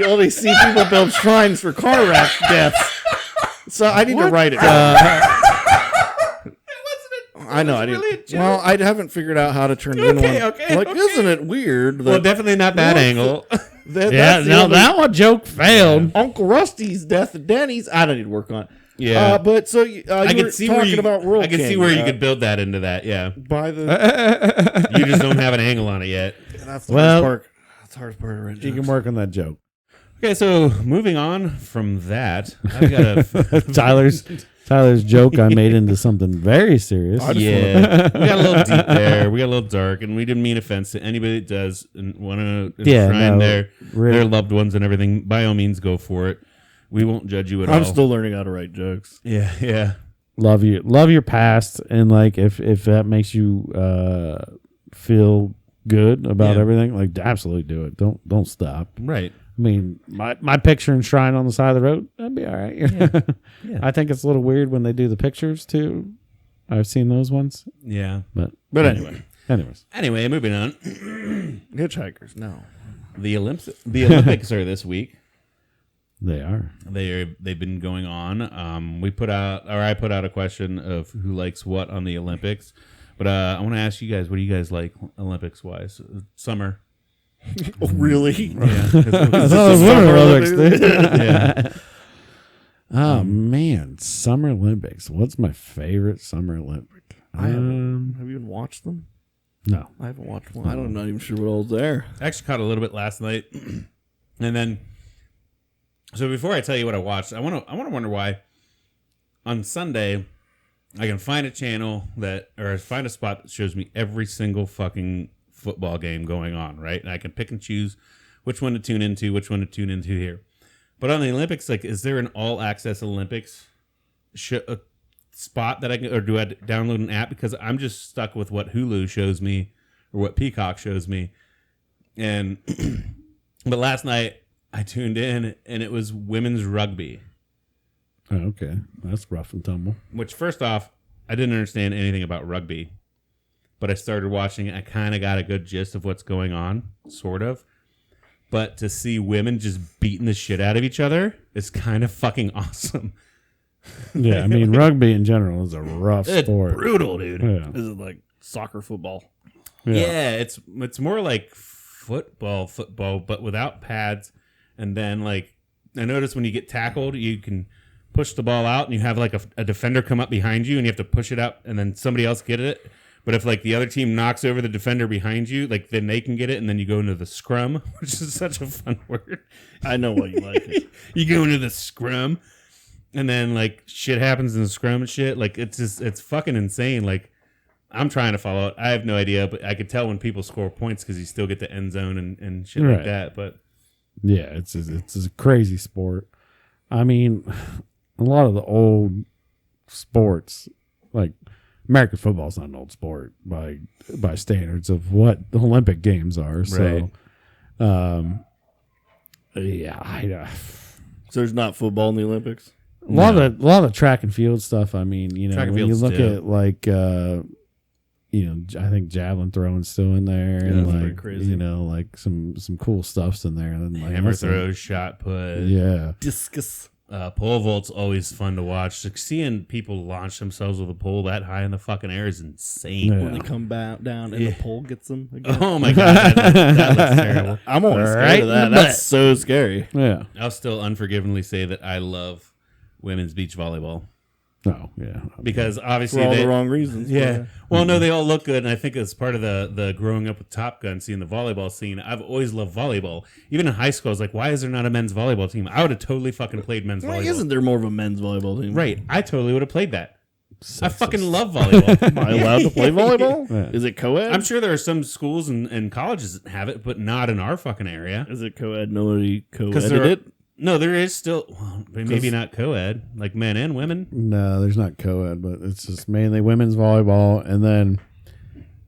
only see people build shrines for car wreck deaths. So I need to write it. I know. Well, I haven't figured out how to turn it into one. Isn't it weird? Well, definitely not that angle. That one joke failed. Uncle Rusty's death and Danny's. I don't need to work on it. Yeah, but so you were talking about World I can see where you could build that into that. Yeah, by the you just don't have an angle on it yet. That's the hardest part. That's the hardest part of writing. You can work on that joke. Okay, so moving on from that, I've got Tyler's joke I made into something very serious. Yeah, we got a little deep there. We got a little dark, and we didn't mean offense to anybody that does and want to enshrine their loved ones and everything. By all means, go for it. We won't judge you at all. I'm still learning how to write jokes. Yeah. Love your past, and like if that makes you feel good about everything, like absolutely do it. Don't stop. Right. I mean, my picture enshrined on the side of the road, that'd be all right. Yeah. I think it's a little weird when they do the pictures too. I've seen those ones. Yeah. But anyway. Anyway, moving on. Hitchhikers, no. The Olympics are this week. They are. They've been going on. I put out a question of who likes what on the Olympics. But I want to ask you guys, what do you guys like Olympics wise? Summer. Oh, really? Yeah. Yeah. Oh man, Summer Olympics. What's my favorite Summer Olympic? Have you even watched them? No, I haven't watched one. I'm not even sure what all's there. I actually caught a little bit last night, and then. So before I tell you what I watched, I want to wonder why on Sunday I can find a channel find a spot that shows me every single fucking football game going on, right? And I can pick and choose which one to tune into here. But on the Olympics, like, is there an all-access Olympics spot that I can, or do I download an app? Because I'm just stuck with what Hulu shows me or what Peacock shows me. And but last night I tuned in and it was women's rugby. Oh, okay. That's rough and tumble. Which, first off, I didn't understand anything about rugby, but I started watching it. I kind of got a good gist of what's going on, sort of. But to see women just beating the shit out of each other is kind of fucking awesome. Yeah, I mean, rugby in general is a rough sport. Brutal, dude. Yeah. Is it like soccer football? Yeah, it's more like football, but without pads. And then, like, I noticed when you get tackled, you can push the ball out and you have like a defender come up behind you and you have to push it up and then somebody else get it. But if like the other team knocks over the defender behind you, like then they can get it and then you go into the scrum, which is such a fun word. I know why you like it. You go into the scrum and then like shit happens in the scrum and shit. Like it's fucking insane. Like I'm trying to follow it. I have no idea, but I could tell when people score points because you still get the end zone and shit like that. But yeah, it's a crazy sport. I mean, a lot of the old sports. Like American football's not an old sport by standards of what the Olympic Games are. So, yeah, So there's not football in the Olympics. a lot of the track and field stuff. I mean, Track and when you field's look still- at like, I think javelin throwing's still in there, and that's pretty like, crazy. like some cool stuff's in there. And then like Hammer that's like- throw, shot put. yeah, Discus. Pole vault's always fun to watch. Like, seeing people launch themselves with a pole that high in the fucking air is insane. Yeah. When they come back down and the pole gets them again. Oh my god, that looks terrible. I'm always Right scared of that. in the That's butt. so scary. yeah. I'll still unforgivingly say that I love women's beach volleyball Oh yeah. because obviously For all they, the wrong reasons. yeah. Well, no, they all look good, and I think it's part of the growing up with Top Gun, seeing the volleyball scene. I've always loved volleyball. Even in high school, I was like, why is there not a men's volleyball team? I would have totally fucking played men's Why volleyball. isn't there more of a men's volleyball team? Right, I totally would have played that. I fucking love volleyball. Am I allowed to play volleyball? Yeah. Is it co-ed? I'm sure there are some schools and colleges that have it, but not in our fucking area. Is it co-ed? Nobody Because co-eded it? no, there is still, well, maybe not co-ed, like men and women. No, there's not co-ed, but it's just mainly women's volleyball, and then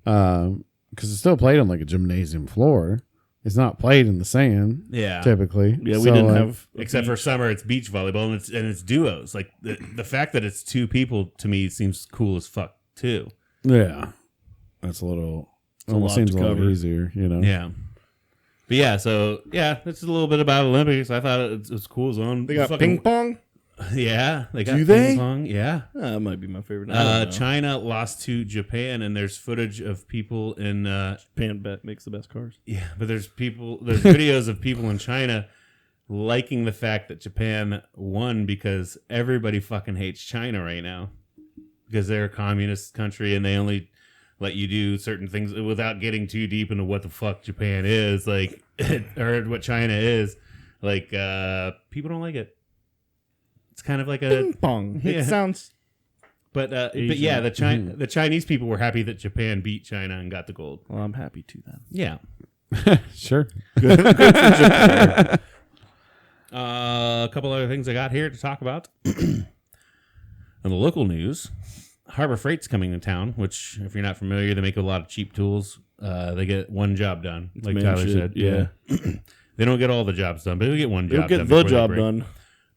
because it's still played on like a gymnasium floor. It's not played in the sand. Yeah. Typically. Yeah, we So, didn't like, have. Except for summer, it's beach volleyball and it's duos. Like the fact that it's two people to me seems cool as fuck too. Yeah, that's a little. a Almost lot seems to a little cover. easier, Yeah. But yeah, so yeah, that's a little bit about Olympics. I thought it's cool zone. They got ping pong? Yeah, they got Do ping they? pong. Yeah. That might be my favorite. I don't know. China lost to Japan, and there's footage of people in. Japan bet makes the best cars. Yeah, but there's videos of people in China liking the fact that Japan won because everybody fucking hates China right now because they're a communist country and they only let you do certain things without getting too deep into what the fuck Japan is, like, or what China is. Like, people don't like it. It's kind of like a Ping pong. Yeah. It sounds. but Asian. yeah, the Chinese people were happy that Japan beat China and got the gold. Well, I'm happy to then. Yeah. Sure. A couple other things I got here to talk about. In the local news, Harbor Freight's coming to town, which, if you're not familiar, they make a lot of cheap tools. They get one job done, like man Tyler shit, said. yeah. They don't get all the jobs done, but they get one They'll job get done. the before they job break. done.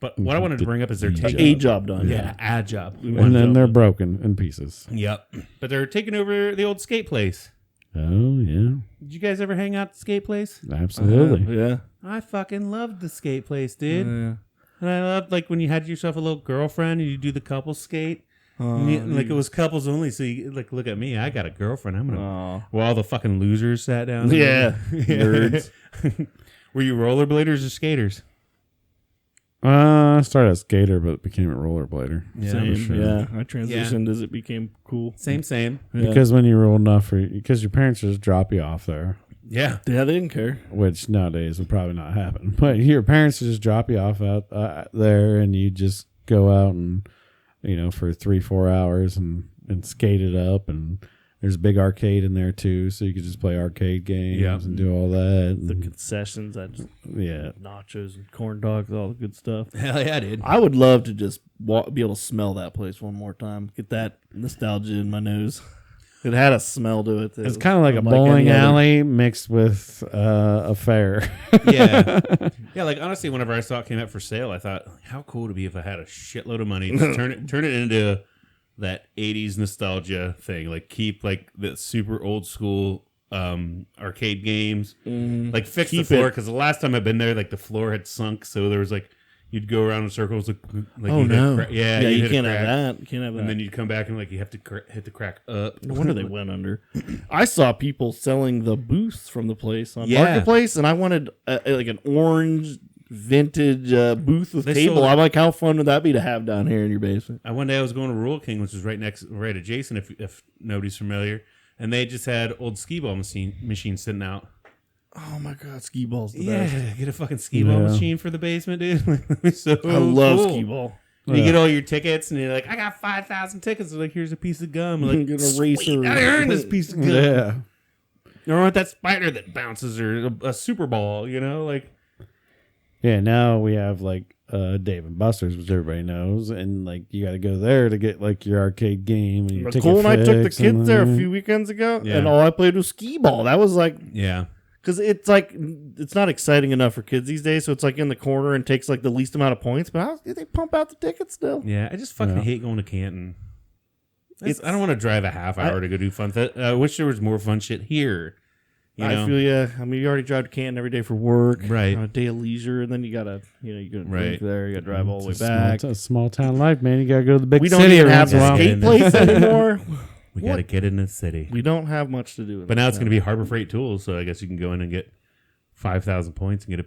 But what I wanted to bring up is they're The taking A job done. yeah, a job. And then they're broken in pieces. Yep. But they're taking over the old skate place. Oh yeah, Did you guys ever hang out at the skate place? absolutely. Yeah. I fucking loved the skate place, dude. Yeah. And I loved, like, when you had yourself a little girlfriend and you do the couple skate. Like, it was couples only, so you, like, look at me. I got a girlfriend. I'm gonna. Well, all the fucking losers sat down. Yeah. Nerds. Were you rollerbladers or skaters? I started as a skater, but became a rollerblader. Same. sure. Yeah. I transitioned as it became cool. Same. Yeah. Because when you were old enough, because your parents just drop you off there, Yeah. Yeah, they didn't care. which nowadays would probably not happen. But your parents just drop you off out there, and you just go out and for 3-4 hours and skate it up. And there's a big arcade in there too, so you could just play arcade games Yeah. and do all that. The And, concessions, yeah, nachos and corn dogs, all the good stuff. Hell yeah, dude. I would love to just be able to smell that place one more time. Get that nostalgia in my nose. It had a smell to it. it's kind of like a unlike bowling any other. alley mixed with a fair. Yeah. Yeah, like, honestly, whenever I saw it came up for sale, I thought, how cool would it be if I had a shitload of money to turn it into that 80s nostalgia thing. Like, keep, like, the super old school arcade games. Like, fix Keep the floor, it. because the last time I've been there, like, the floor had sunk, so there was, like, you'd go around in circles. Like Oh you hit no! yeah, you hit a can't have crack, that. You can't have that. and then you'd come back and, like, you have to hit the crack up. No wonder they went under. I saw people selling the booths from the place on Yeah. Marketplace, and I wanted like an orange vintage booth with They table. sold it. I'm like, how fun would that be to have down here in your basement? One day I was going to Rural King, which is right adjacent, if nobody's familiar, and they just had old skee ball machine sitting out. Oh my god, skee balls! The Yeah, best. get a fucking skee ball Yeah. machine for the basement, dude. So I love cool. skee ball. You get all your tickets, and you're like, I got 5,000 tickets. They're like, here's a piece of gum. I'm like, Get a sweet, racer. I earned this piece of gum. Yeah. Or want that spider that bounces, or a Super Ball, like. Yeah, now we have like Dave and Buster's, which everybody knows, and like you got to go there to get like your arcade game and your ticket Cole and I took the fix kids there a few weekends ago, and all I played was skee ball. That was like, Yeah. because it's like it's not exciting enough for kids these days, so it's like in the corner and takes like the least amount of points. But they pump out the tickets still. Yeah, I just fucking hate going to Canton. I don't want to drive a half hour to go do fun. I wish there was more fun shit here. You know? I feel yeah. I mean, you already drive to Canton every day for work, Right? On a day of leisure, and then you gotta, you gotta Right. drink there. You gotta drive all the way It's back. a small town life, man. You got to go to the big We city. don't even every have once in a the while. skate place anymore. We got to get in the city. We don't have much to do. But now it's going to be Harbor Freight Tools, so I guess you can go in and get 5,000 points and get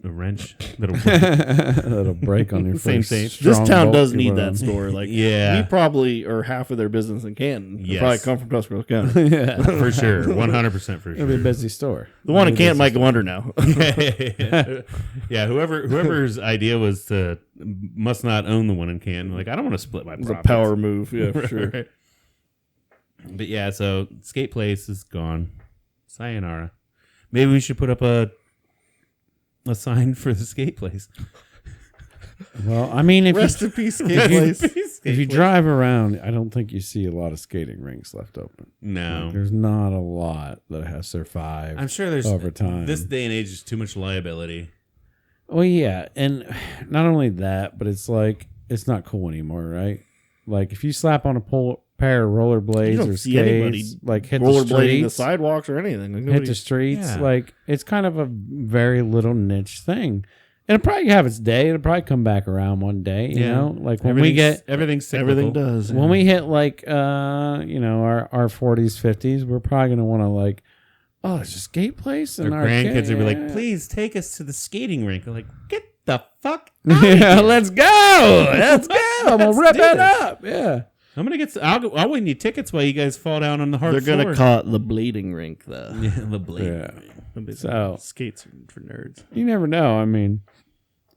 a wrench That'll break on your Same first thing. This strong town bolt does you need put that on. store. Like, Yeah. we probably are half of their business in Canton. They Yes. probably come from Tuscaloosa County. Yeah, for sure, 100% for it'll be a sure. busy store. The one in Canton might go under now. Yeah, whoever's idea was to must not own the one in Canton. Like, I don't want to split my It's a profits. power move, yeah, for sure. Right. But yeah, so skate place is gone. Sayonara. Maybe we should put up a sign for the skate place. Well, I mean, if Rest you, in peace, skate place. if you drive around, I don't think you see a lot of skating rinks left open. No, There's not a lot that has survived. I'm sure there's over time. This day and age is too much liability. Well, yeah, and not only that, but it's like it's not cool anymore, right? Like if you slap on a pair of You rollerblades don't or see anybody skates, like hit the rollerblading the streets, sidewalks or anything. Like, hit nobody- the streets, Yeah. like it's kind of a very little niche thing. And it'll probably have its day. It'll probably come back around one day. You know, like when we get everything's cyclical. everything does. when we hit like our 40s, 50s, we're probably gonna want to like, oh, there's a skate place Our and our grandkids will be like, please take us to the skating rink. I'm like, get the fuck yeah, let's go, let's go. I'm gonna rip do it this. up. Yeah. I'm gonna get. I'll win you tickets while you guys fall down on the hard They're floor. gonna call it the blading rink, though. Yeah, the blade. Yeah. So So- skates are for nerds. You never know. I mean,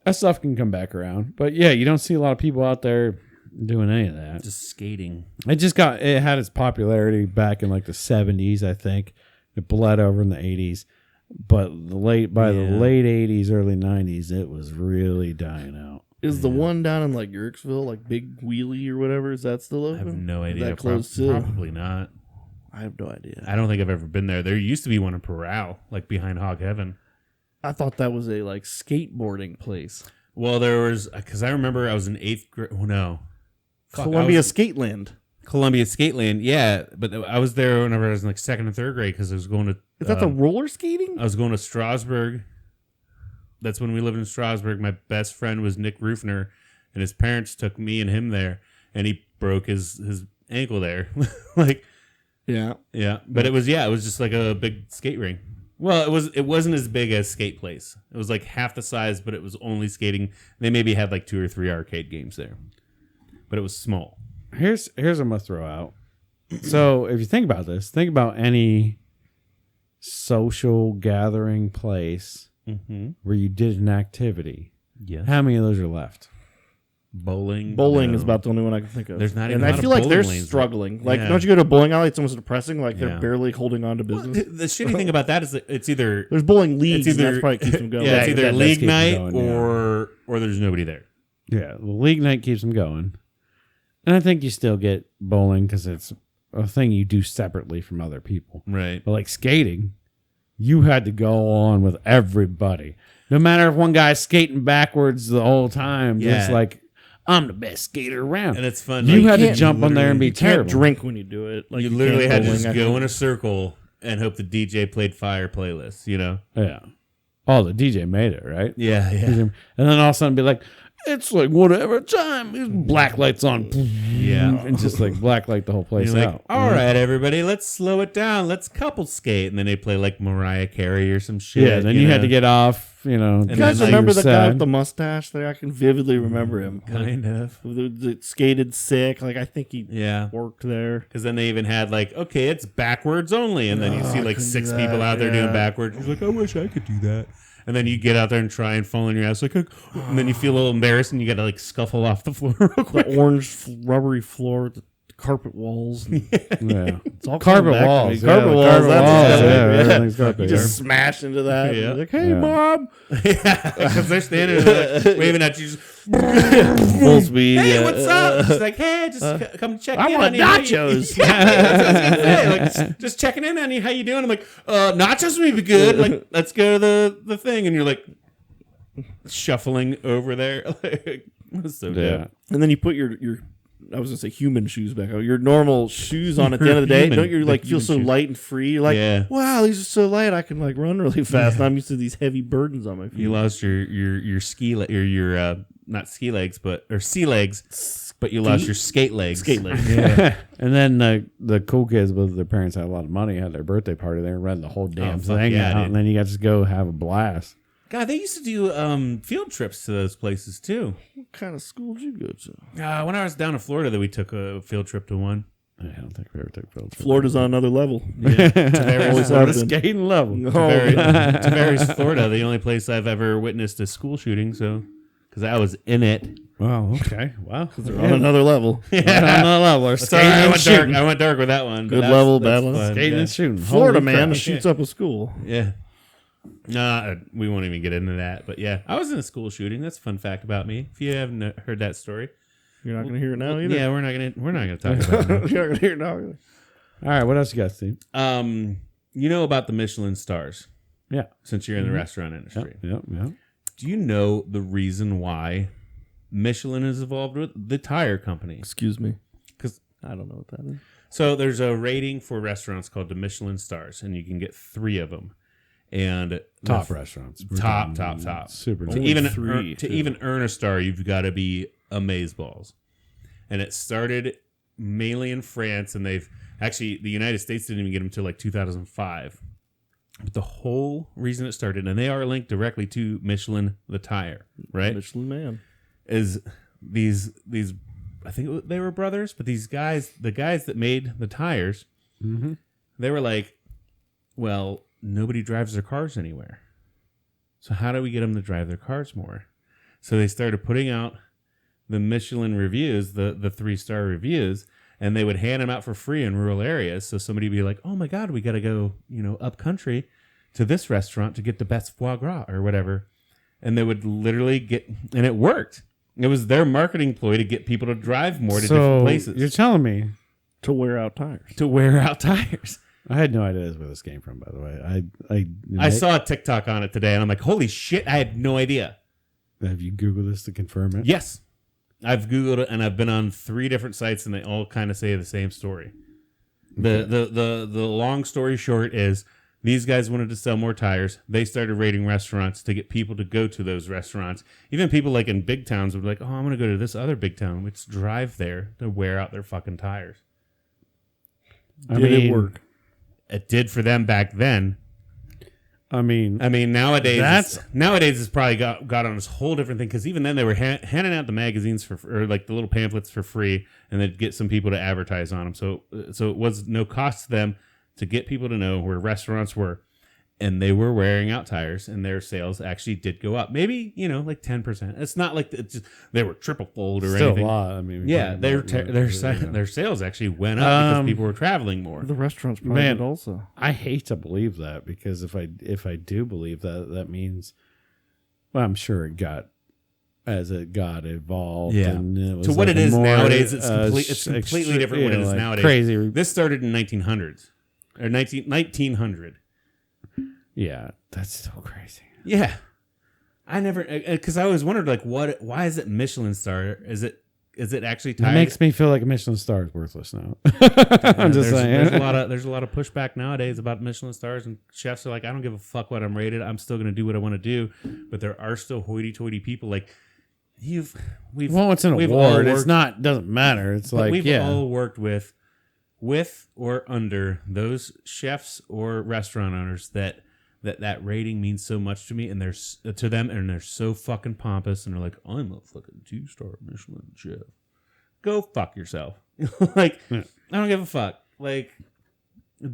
that stuff can come back around. But yeah, you don't see a lot of people out there doing any of that. Just skating. It had its popularity back in like the 70s, I think. It bled over in the 80s. But by the late 80s, early 90s, it was really dying out. Is the one down in like Yerkesville, like Big Wheelie or whatever, is that still I open? have no idea. Is that closed too? Probably not. I have no idea. I don't think I've ever been there. There used to be one in Paral, like behind Hog Heaven. I thought that was a like skateboarding place. Well, there was because I remember I was in 8th grade. Oh no, Fuck, Columbia I was- Skateland. Columbia Skateland. Yeah, but I was there whenever I was in like 2nd and 3rd grade because I was going to. Is that the roller skating? I was going to Strasbourg. That's when we lived in Strasbourg. My best friend was Nick Rufner, and his parents took me and him there, and he broke his ankle there. Like, Yeah. yeah, but it was just like a big skate ring. Well, it wasn't as big as Skate Place. It was like half the size, but it was only skating. They maybe had like 2 or 3 arcade games there, but it was small. Here's what I'm going to throw out. So if you think about this, think about any social gathering place where you did an activity. Yeah, How many of those are left? bowling. Bowling no. is about the only one I can think of. There's not and even a I lot feel of like they're bowling lanes. struggling. Like, Yeah. don't you go to a bowling alley? It's almost depressing. Like, they're Yeah. barely holding on to Well, business. the shitty thing about that is that it's either There's bowling leagues. it's and either that's probably keeps them going. yeah, it's That either does league keep them night going, yeah. or there's nobody there. Yeah, the league night keeps them going. And I think you still get bowling because it's a thing you do separately from other people. Right. But like skating, you had to go on with everybody. No matter if one guy's skating backwards the whole time, just Yeah. like, I'm the best skater around. And it's fun. You like, had to can't jump on there and be You can't terrible. drink when you do it. Like, you literally can't had to bowling, just I go think. in a circle and hope the DJ played fire playlists, you know? Yeah. Oh, the DJ made it, right? Yeah, And then all of a sudden be like, it's like whatever time. Black lights on. Yeah. And just like black light the whole place You're like, out. all right, everybody, let's slow it down. Let's couple skate. And then they play like Mariah Carey or some shit. Yeah, then you had to get off, You And guys then remember the guy sad. with the mustache there? I can vividly remember him. kind of. The skated sick. Like, I think he Yeah. worked there. Because then they even had like, okay, it's backwards only. And then you see like couldn't 6 do people that, out there doing yeah. backwards. He's like, I wish I could do that. And then you get out there and try and fall on your ass. Like, and then you feel a little embarrassed and you got to like scuffle off the floor real quick. The orange rubbery floor with the carpet walls. Yeah. It's all Carpet coming back to walls. me. Yeah, Carpet walls. carpet That's walls, yeah, yeah, everything's carpet, You yeah. just smash into that. Yeah. Like, hey, Yeah. Mom. Because they're standing there, like, waving at you. Just, Full speed. hey, yeah. what's up? She's like, hey, just come check I in want on you. How you- nachos. Yeah, that's what I was gonna say. Like, just checking in on you. How you doing? I'm like, nachos would be good. Like, let's go to the thing. And you're like shuffling over there. Like, it was so Yeah. good. And then you put your I was gonna say human shoes back on. Your normal shoes on at the end of the day. Human- Don't you the like feel human so shoes. light and free? You're like, Yeah. wow, these are so light. I can like run really fast. And I'm used to these heavy burdens on my feet. You lost your ski your not ski legs or sea legs, but you lost your skate legs. Skate legs. And then the cool kids with their parents had a lot of money, had their birthday party there and rented the whole damn fuck thing yeah, out. dude. And then you got to just go have a blast. God, they used to do field trips to those places too. What kind of school did you go to? When I was down in Florida, that we took a field trip to one. I don't think we ever took field trip. Florida's on another level. Tavares, Always Florida have been. skating level. Tavares, Florida, the only place I've ever witnessed a school shooting. So, because I was in it. Wow. Okay. Wow. They're on another level. On another level. They're Sorry, skating I and went dark. shooting. I went dark with that one. but Good that's- level, that's bad level. fun, Skating yeah. and shooting. Florida Holy man crap. shoots up a school. Yeah. Nah, we won't even get into that. But yeah, I was in a school shooting. That's a fun fact about me. If you haven't heard that story, You're not going to hear it now either. yeah, we're not gonna talk about it. You're not going to hear it now either. All right. What else you got, Steve? You know about the Michelin Stars Yeah. since you're in the restaurant industry. Yep. Do you know the reason why Michelin is involved with the tire company? Excuse me. 'Cause- I don't know what that is. So there's a rating for restaurants called the Michelin Stars, and you can get 3 of them. And Top the- restaurants. top. Super. To Only even 3, earn, to too. even earn a star, you've got to be amazeballs. And it started mainly in France, and they've actually the United States didn't even get them until like 2005. But the whole reason it started, and they are linked directly to Michelin, the tire, right? Michelin man. Is these I think they were brothers, but these guys, the guys that made the tires, they were like, well, nobody drives their cars anywhere. So how do we get them to drive their cars more? So they started putting out the Michelin reviews, the 3-star reviews, and they would hand them out for free in rural areas. So somebody would be like, oh my God, we got to go, up country to this restaurant to get the best foie gras or whatever. And they would literally and it worked. It was their marketing ploy to get people to drive more to different places. You're telling me To wear out tires. To wear out tires. I had no idea where this came from, by the way. I saw a TikTok on it today, and I'm like, holy shit, I had no idea. Have you Googled this to confirm it? Yes. I've Googled it, and I've been on 3 different sites, and they all kind of say the same story. The long story short is these guys wanted to sell more tires. They started rating restaurants to get people to go to those restaurants. Even people like in big towns would be like, oh, I'm going to go to this other big town. Let's drive there to wear out their fucking tires. Did it work? It did for them back then. I mean, Nowadays, That's- it's probably got on this whole different thing, because even then they were handing out the magazines or like the little pamphlets for free, and they'd get some people to advertise on them. So it was no cost to them to get people to know where restaurants were, and they were wearing out tires, and their sales actually did go up. Maybe like 10%. It's not like they were triple fold or still anything. a lot. I mean, Yeah, their sales actually went up because people were traveling more. The restaurants probably Man. did also. I hate to believe that, because if I do believe that, that means, well, I'm sure it got as it got evolved. Yeah. And it was To what like it is more, nowadays, it's completely different what it is like nowadays. Crazy. This started in 1900s or 1900. Yeah, that's so crazy. Yeah, I never, because I always wondered why is it Michelin star? Is it actually It tires? makes me feel like a Michelin star is worthless now. I'm just saying. There's a lot of pushback nowadays about Michelin stars, and chefs are like, I don't give a fuck what I'm rated. I'm still going to do what I want to do. But there are still hoity-toity people like Well, it's an we've all award. It's worked- not. Doesn't matter. It's but like we've yeah. all worked with or under those chefs or restaurant owners that rating means so much to me, and to them, and they're so fucking pompous, and they're like, I'm a fucking 2-star Michelin chef. Go fuck yourself. I don't give a fuck. Like,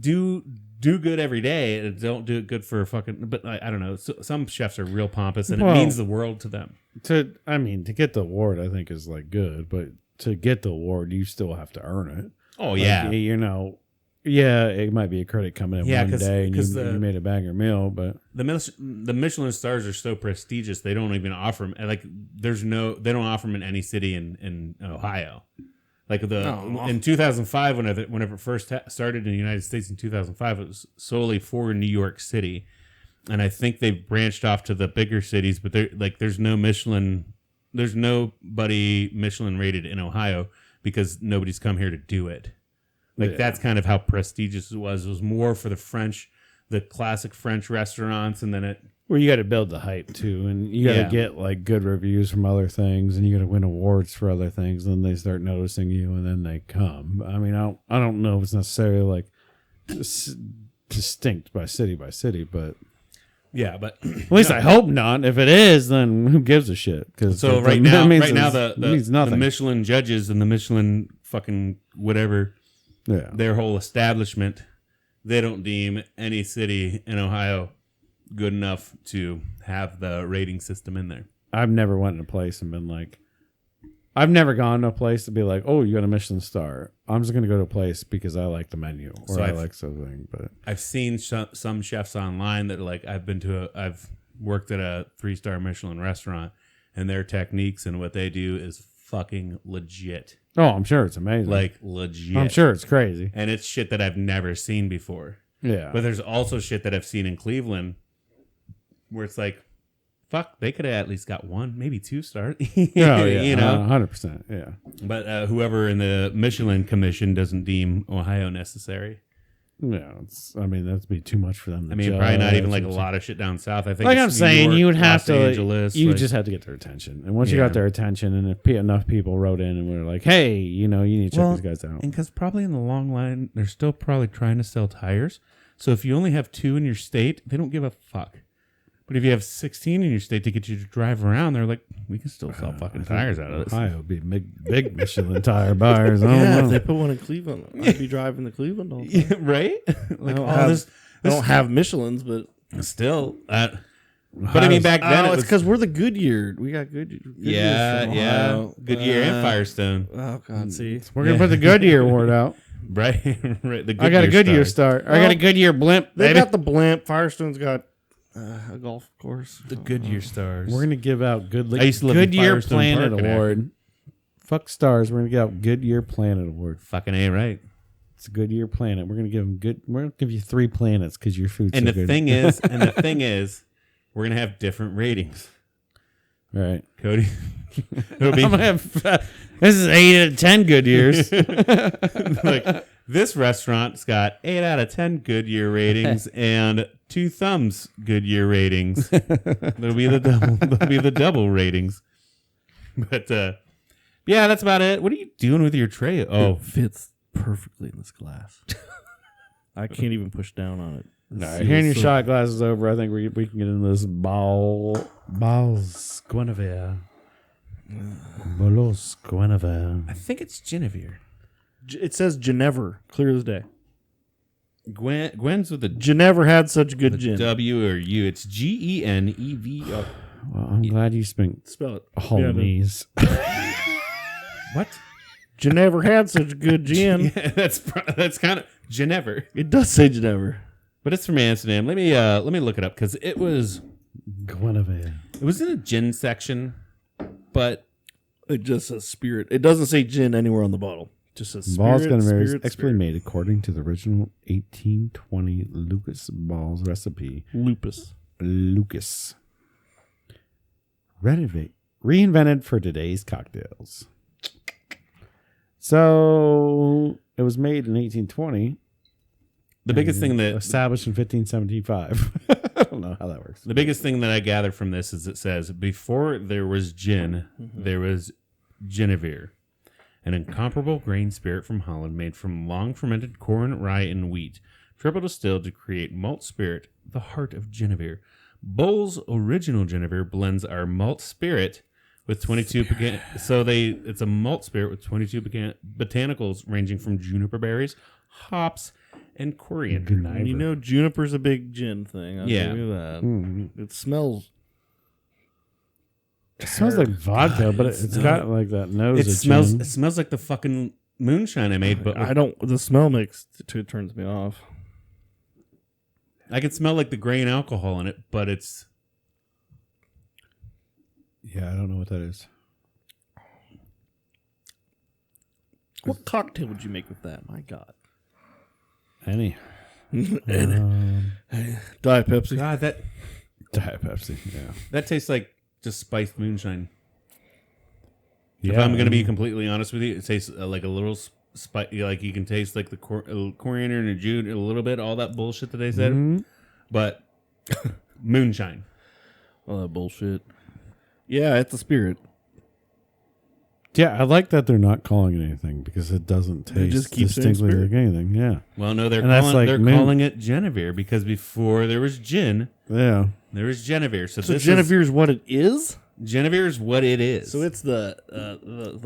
do good every day, and don't do it good for a fucking. But I don't know. So, some chefs are real pompous, and Well, it means the world to them. To get the award, I think is like good, but to get the award, you still have to earn it. Oh Like, yeah, you know, yeah, it might be a credit coming in Yeah, one 'cause- day and 'cause you made a banger meal, but the Michelin stars are so prestigious they don't even offer them. Like they don't offer them in any city in Ohio. Like in 2005, whenever it first started in the United States in 2005, it was solely for New York City, and I think they've branched off to the bigger cities. But there's nobody Michelin rated in Ohio because nobody's come here to do it. Like that's kind of how prestigious it was. It was more for the classic French restaurants, and then it. well, you got to build the hype too, and you got to get like good reviews from other things, and you got to win awards for other things. And then they start noticing you, and then they come. I mean, I don't know if it's necessarily like distinct by city, but Yeah, but at least I hope not. If it is, then who gives a shit? Because so right now the Michelin judges and the Michelin fucking whatever, their whole establishment, they don't deem any city in Ohio good enough to have the rating system in there. I've never went in a place and been like, I've never gone to a place to be like, oh, you got a Michelin star. I'm just going to go to a place because I like the menu or So I like something. But I've seen some chefs online that like I've worked at a 3-star Michelin restaurant, and their techniques and what they do is fucking legit. oh, I'm sure it's amazing. Like legit. I'm sure it's crazy. And it's shit that I've never seen before. Yeah. But there's also shit that I've seen in Cleveland where it's like, fuck, they could have at least got 1, maybe 2 stars. Oh, yeah. You know? 100%. Yeah. But whoever in the Michelin Commission doesn't deem Ohio necessary. Yeah. That'd be too much for them to Probably not even judge. like a lot of shit down south. I think Like it's I'm New saying, York, you would have Los to. Angeles, You like- just have to get their attention, and once you Yeah. got their attention, and if enough people wrote in and were like, "Hey, you need to check these guys out," And because probably in the long line, they're still probably trying to sell tires. So if you only have 2 in your state, they don't give a fuck. But if you have 16 in your state to get you to drive around, they're like, we can still sell fucking tires out of this. Ohio would be big Michelin tire buyers. I don't Yeah, know. if they put one in Cleveland, I'd be driving to Cleveland all the time. Yeah, right? Like, I don't have Michelins, but still. But I mean, back then, oh, it it's was, because we're the Goodyear. We got Goodyear. yeah, Goodyear and Firestone. Oh God, see, We're gonna put the Goodyear award out. Right? Right. The I got a Goodyear star. star. I got a Goodyear blimp. they Baby. got the blimp. Firestone's got a golf course. The Goodyear stars. We're gonna give out I used to live in Goodyear Firestone Planet Park in Award. Fuck stars. We're gonna give out Goodyear Planet Award. fucking A, right? It's a Goodyear Planet. We're gonna give them good. We're gonna give you 3 planets because your food's And so the good. thing is, we're gonna have different ratings. All right. Cody, it'll be I'm gonna have. This is 8 out of 10 Goodyears. like this restaurant's got 8 out of 10 Goodyear ratings and 2 thumbs Goodyear ratings. That'll be the double ratings. But yeah, that's about it. What are you doing with your tray? Oh, It fits perfectly in this glass. I can't even push down on it. All right, hearing your shot glass is over, I think we can get into this Bols Genevere. Bols Genevere. I think it's Genevere. It says Genevere, clear as day. Gwen's with a Genevere had such good gin. W or U. It's Genevr. Well, I'm glad you spent Spell it. homies. What? Genevere had such good gin. Yeah, that's kind of Genevere. It does say Genevere. But it's from Amsterdam. Let me look it up because it was Genevere. in a gin section, but It just says spirit. It doesn't say gin anywhere on the bottle. It just says Bols spirit. Genevere is Spirit, expertly spirit. made according to the original 1820 Lucas Bols recipe. Lupus. Lucas. Reinvented for today's cocktails. So it was made in 1820. the biggest thing that established in 1575. I don't know how that works. the biggest thing that I gather from this is it says before there was gin, there was Genevere, an incomparable grain spirit from Holland made from long fermented corn, rye, and wheat, triple distilled to create malt spirit, the heart of Genevere. Bols original Genevere blends our malt spirit with 22 it's a malt spirit with 22 botanicals ranging from juniper berries, hops, and coriander. Good You know, juniper's a big gin thing. I'll Yeah. tell you that. Mm. It smells It smells like vodka, but it's got like that nose. It smells like the fucking moonshine I made, but I don't. The smell turns me off. I can smell like the grain alcohol in it, but it's. Yeah, I don't know what that is. What cocktail would you make with that? My God. Any. Diet Pepsi. God, that Diet Pepsi. Yeah. that tastes like just spiced moonshine. Yeah. If I'm going to be completely honest with you, it tastes like a little spice. Like you can taste like the coriander and the jute a little bit, all that bullshit that they said. Mm-hmm. But moonshine. All that bullshit. Yeah, it's a spirit. Yeah, I like that they're not calling it anything because it doesn't taste just keep saying distinctly spirit. like anything. Yeah. Well, no, they're And that's like calling it Genevere because before there was gin, Yeah. there was Genevere. So this Genevere is what it is. Genevere is what it is. So it's the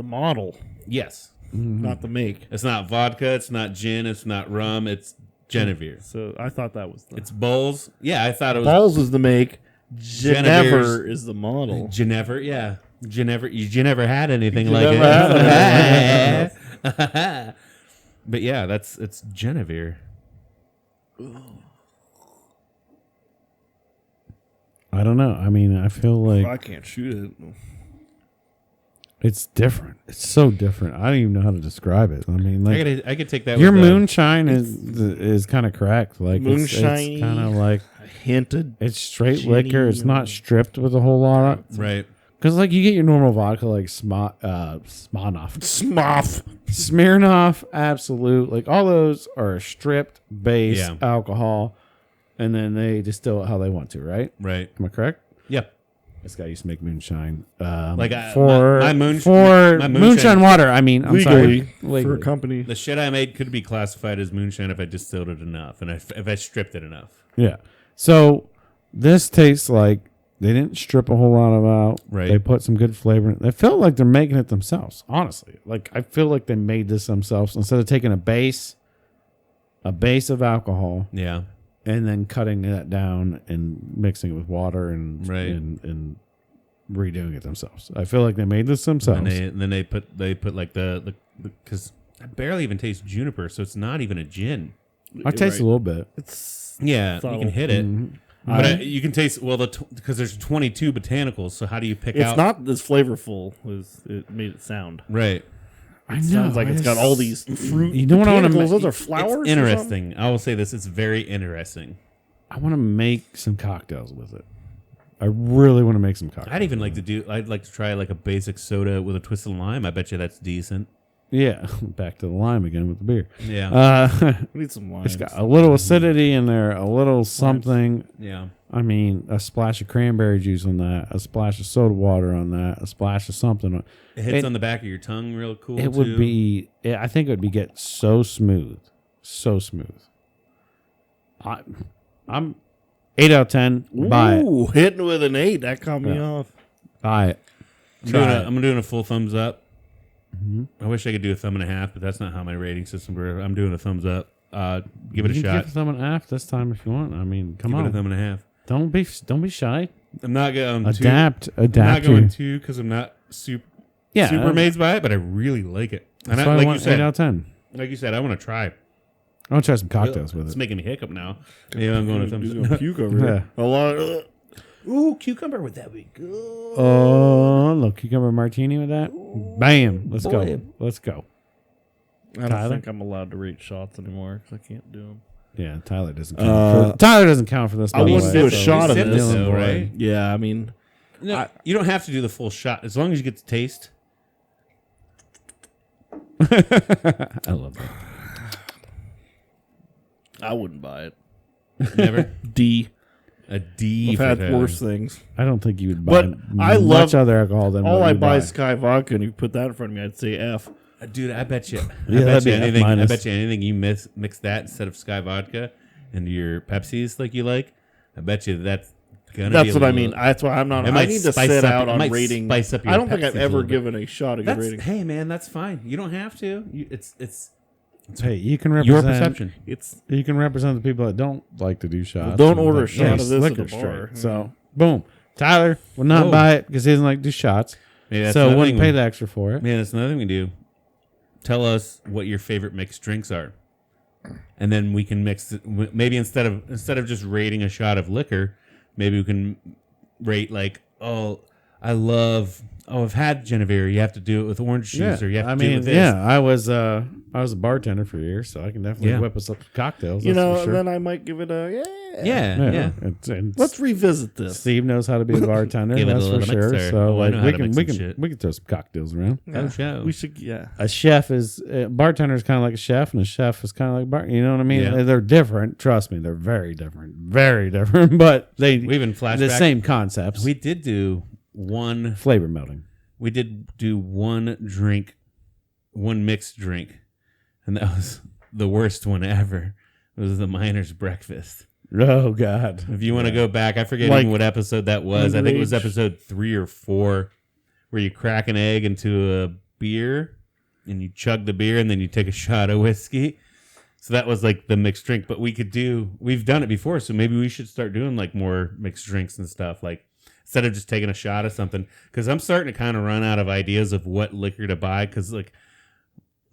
model, yes, not the make. it's not vodka, it's not gin, it's not rum, it's Genevere. So I thought that was It's Bols. Yeah, I thought it was Bols is the make. Genevere's- Genevere is the model. Genevere. Yeah, Genevere. You never had anything You like never it. had But yeah, it's Genevere. I don't know. I mean, I feel like I can't shoot it. it's different. It's so different. I don't even know how to describe it. I mean, like I could take that. your with moonshine is kind of correct. Like Moonshine. it's kind of like Hinted. it's straight Ginny liquor. It's not stripped with a whole lot of. right. Because like you get your normal vodka like Smirnoff, Smirnoff, Absolute, like all those are stripped base Yeah. alcohol, and then they distill it how they want to. Right? Right. Am I correct? Yep. This guy used to make moonshine. For my moonshine water. I mean, I'm Legally, sorry, for a company. The shit I made could be classified as moonshine if I distilled it enough and if I stripped it enough. Yeah. So this tastes like they didn't strip a whole lot of out. Right. They put some good flavor in it. They felt like they're making it themselves, honestly. Like I feel like they made this themselves instead of taking a base of alcohol Yeah. and then cutting that down and mixing it with water and Right. and redoing it themselves. I feel like they made this themselves. And then they put like the because I barely even taste juniper, so it's not even a gin. I taste a little bit. It's Yeah, subtle. you can hit it. Mhm. But you can taste because there's 22 botanicals. So how do you pick out? It's not as flavorful as it made it sound. Right. I know. Sounds like it's got all these fruit. You know what I wanna botanicals. make? Those are flowers. It's or interesting. I will say this: it's very interesting. I want to make some cocktails with it. I really want to make some cocktails. I'd even like to do. I'd like to try like a basic soda with a twist of lime. I bet you that's decent. Yeah, back to the lime again with the beer. Yeah. We need some wine. It's got a little acidity in there, a little something. Yeah. I mean, a splash of cranberry juice on that, a splash of soda water on that, a splash of something. It hits on the back of your tongue real cool. It would be. I think it would be get so smooth, so smooth. I'm 8 out of 10. Buy it. Ooh, hitting with an 8. That caught me off. Buy it. I'm doing a full thumbs up. Mm-hmm. I wish I could do a thumb and a half, but that's not how my rating system works. I'm doing a thumbs up. Give it a You can shot. give a thumb and a half this time if you want. I mean, come Give it a on. thumb and a half. Don't be shy. I'm not going Adapt. I'm not your- going to because I'm not super amazed by it, but I really like it. And That's I, why I like you want 8 said, out of 10. like you said, I want to try. I want to try some cocktails with It's it. making me hiccup now. Yeah, I'm going to thumbs There's up. no cucumber. Yeah. A lot. Of, Ooh, cucumber, would that be good? Oh, look, cucumber martini with that. Bam. Let's boy. go. Let's go. I don't Tyler? think I'm allowed to rate shots anymore because I can't do them. Yeah, Tyler doesn't count. Tyler doesn't count for this. I by the wouldn't way, do a so shot of sip this, though, boy. right? Yeah, I mean, No, you don't have to do the full shot as long as you get to taste. I love that. I wouldn't buy it. Never D. a D. I've for had Tyler. worse things. I don't think you would buy But I love- much other alcohol than All what I you buy is Sky Vodka, and you put that in front of me, I'd say F. Dude, I bet you. Yeah, I bet that'd you be F anything. I minus. bet you anything. You mix that instead of Sky Vodka into your Pepsis like you like. I bet you that's gonna. That's be a what I little- mean. That's why I'm not. It I might need to spice set up- out it on might rating. spice up your I don't think Pepsis I've a ever little bit. given a shot a good rating. Hey man, that's fine. You don't have to. It's Hey, you can your represent perception. It's You can represent the people that don't like to do shots. don't and order a like shot taste of this at liquor a bar. straight. So boom, Tyler will not buy it because he doesn't like to do shots. Maybe that's So another wouldn't thing pay the extra for it. Man, that's another thing we do. Tell us what your favorite mixed drinks are, and then we can mix it. Maybe instead of just rating a shot of liquor, maybe we can rate like, I've had Genevere. You have to do it with orange juice, or you have to do it with this. Yeah, I was a bartender for years, so I can definitely whip us up cocktails. You know, for sure. and then I might give it a Yeah. Let's revisit this. Steve knows how to be a bartender. Give it a that's for little sure. mixer. So I like know how we to can mix we some can shit. we can throw some cocktails around. Oh, show. We should, A chef is bartender is kind of like a chef, and a chef is kind of like bar. You know what I mean? Yeah. They're different. Trust me, they're very different, but they We even flashback. the same concepts. We did do one. Flavor melting. We did do one mixed drink, and that was the worst one ever. It was the miner's breakfast. Oh God! If you want to go back, I forget Like even what episode that was. I think it was underage. episode 3 or 4, where you crack an egg into a beer, and you chug the beer, and then you take a shot of whiskey. So that was like the mixed drink. But we've done it before, so maybe we should start doing like more mixed drinks and stuff. Like instead of just taking a shot of something, because I'm starting to kind of run out of ideas of what liquor to buy. Because like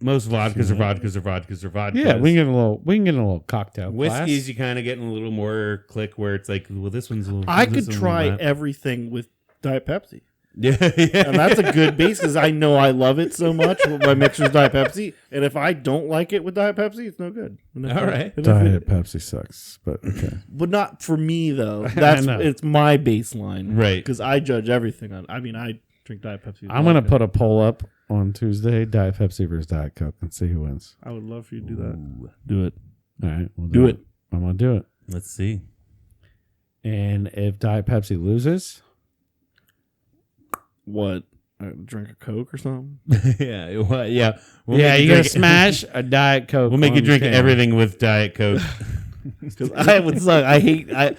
most vodkas are vodkas. Yeah, we can get a little cocktail. Whiskeys, class. you kind of getting a little more click where it's like, well, this one's a little. I this could one's a try little that. everything with Diet Pepsi. Yeah, And that's a good base because I know I love it so much with my mixer's Diet Pepsi. And if I don't like it with Diet Pepsi, it's no good. All right. Diet Pepsi sucks, but okay. But not for me, though. That's know. It's my baseline. Right. Because I judge everything on. I mean, I drink Diet Pepsi. with I'm gonna vodka. put a poll up on Tuesday: Diet Pepsi versus Diet Coke, and see who wins. I would love for you to do that. Do it. All right, we'll Do it. I'm gonna do it. Let's see. And if Diet Pepsi loses, What? Drink a Coke or something? Yeah, well, yeah. you're make you gonna drink- smash a Diet Coke. We'll make you on drink camera. everything with Diet Coke. Because I would suck. I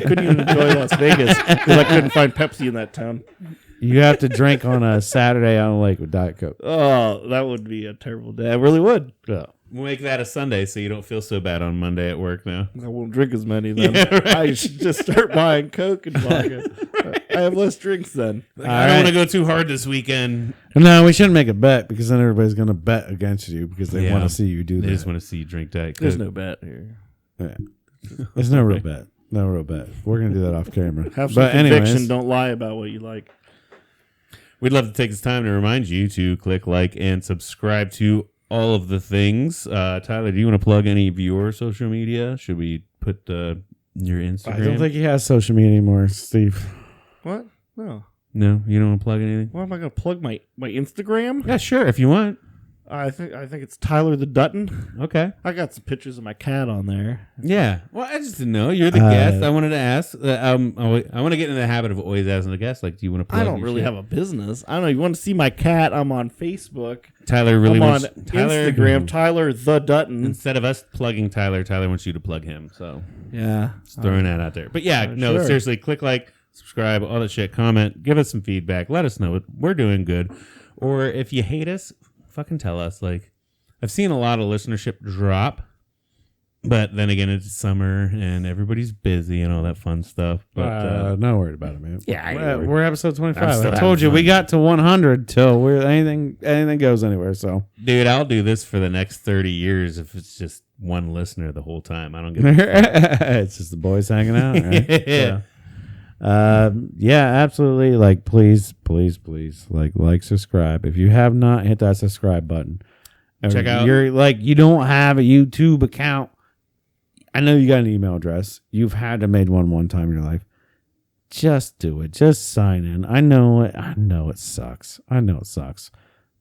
couldn't even enjoy Las Vegas because I couldn't find Pepsi in that town. You have to drink on a Saturday on a lake with Diet Coke. Oh, that would be a terrible day. I really would. Yeah. We'll make that a Sunday so you don't feel so bad on Monday at work now. I won't drink as many then. Yeah, right. I should just start buying Coke and vodka. I have less drinks then. Like, I don't want to go too hard this weekend. No, we shouldn't make a bet because then everybody's gonna bet against you because they Yeah. want to see you do They that. just want to see you drink Diet Coke. There's no bet here. Yeah. There's no real bet. No real bet. We're gonna do that off camera. Have some But conviction. anyways, Don't lie about what you like. We'd love to take this time to remind you to click like and subscribe to all of the things. Tyler, do you want to plug any of your social media? Should we put your Instagram? I don't think he has social media anymore, Steve. What? No. No, you don't want to plug anything? Why am I going to plug my Instagram? Yeah, sure, if you want. I think it's Tyler the Dutton. Okay. I got some pictures of my cat on there. Yeah. Well, I just didn't know. You're the guest. I wanted to ask. I want to get into the habit of always asking the guest, like, do you want to plug I don't your really shit? have a business. I don't know. You want to see my cat? I'm on Facebook. Tyler really I'm on wants Tyler, Instagram. Tyler the Dutton. Instead of us plugging Tyler wants you to plug him. So Yeah. just throwing that out there. But yeah, no, sure. seriously, click like, subscribe, all that shit, comment, give us some feedback, let us know what we're doing good. Or if you hate us, fucking tell us. Like, I've seen a lot of listenership drop, but then again, it's summer and everybody's busy and all that fun stuff. But Not worried about it, man. Yeah, I ain't we're, worried. we're episode 25. I'm still I told having you we fun. got to 100 till we're anything goes anywhere. So dude, I'll do this for the next 30 years if it's just one listener the whole time. I don't get it's just the boys hanging out. Right? Yeah. Yeah, absolutely. Like, please, like, subscribe. If you have not, hit that subscribe button. Check out- You're like, you don't have a YouTube account. I know you got an email address. You've had to made one time in your life. Just do it. Just sign in. I know it. I know it sucks.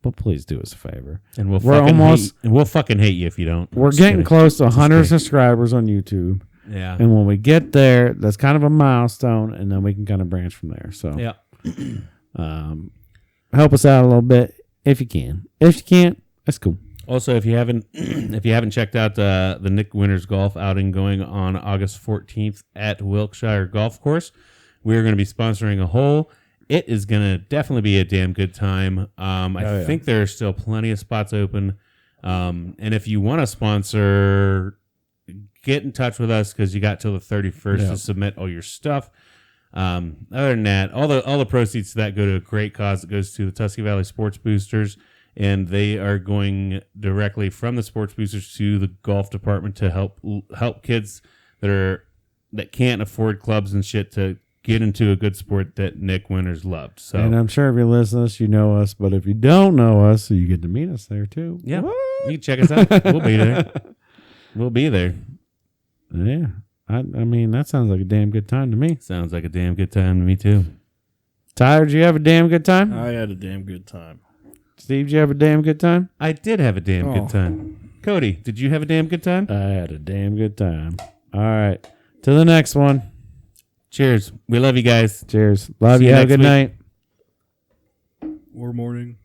But please do us a favor. And we'll We're fucking almost- hate you if you don't. We're Just getting kidding. close to 100 kidding. subscribers on YouTube. Yeah. And when we get there, that's kind of a milestone, and then we can kind of branch from there. So, Yeah. help us out a little bit if you can. If you can't, that's cool. Also, if you haven't checked out the Nick Winters golf outing going on August 14th at Wilkshire Golf Course, we're going to be sponsoring a hole. It is going to definitely be a damn good time. I think there are still plenty of spots open. And if you want to sponsor, get in touch with us because you got till the 31st to submit all your stuff. Other than that, all the proceeds to that go to a great cause. It goes to the Tusky Valley Sports Boosters, and they are going directly from the Sports Boosters to the golf department to help kids that can't afford clubs and shit to get into a good sport that Nick Winters loved. So, and I'm sure if you listen to us, you know us. But if you don't know us, you get to meet us there too. yeah, you can check us out. We'll be there. We'll be there. Yeah. I mean, that sounds like a damn good time to me. Sounds like a damn good time to me too. Tyler, did you have a damn good time? I had a damn good time. Steve, did you have a damn good time? I did have a damn good time. Cody, did you have a damn good time? I had a damn good time. All right. To the next one. Cheers. We love you guys. Cheers. Love See you. you Have a next good week. night. Or morning.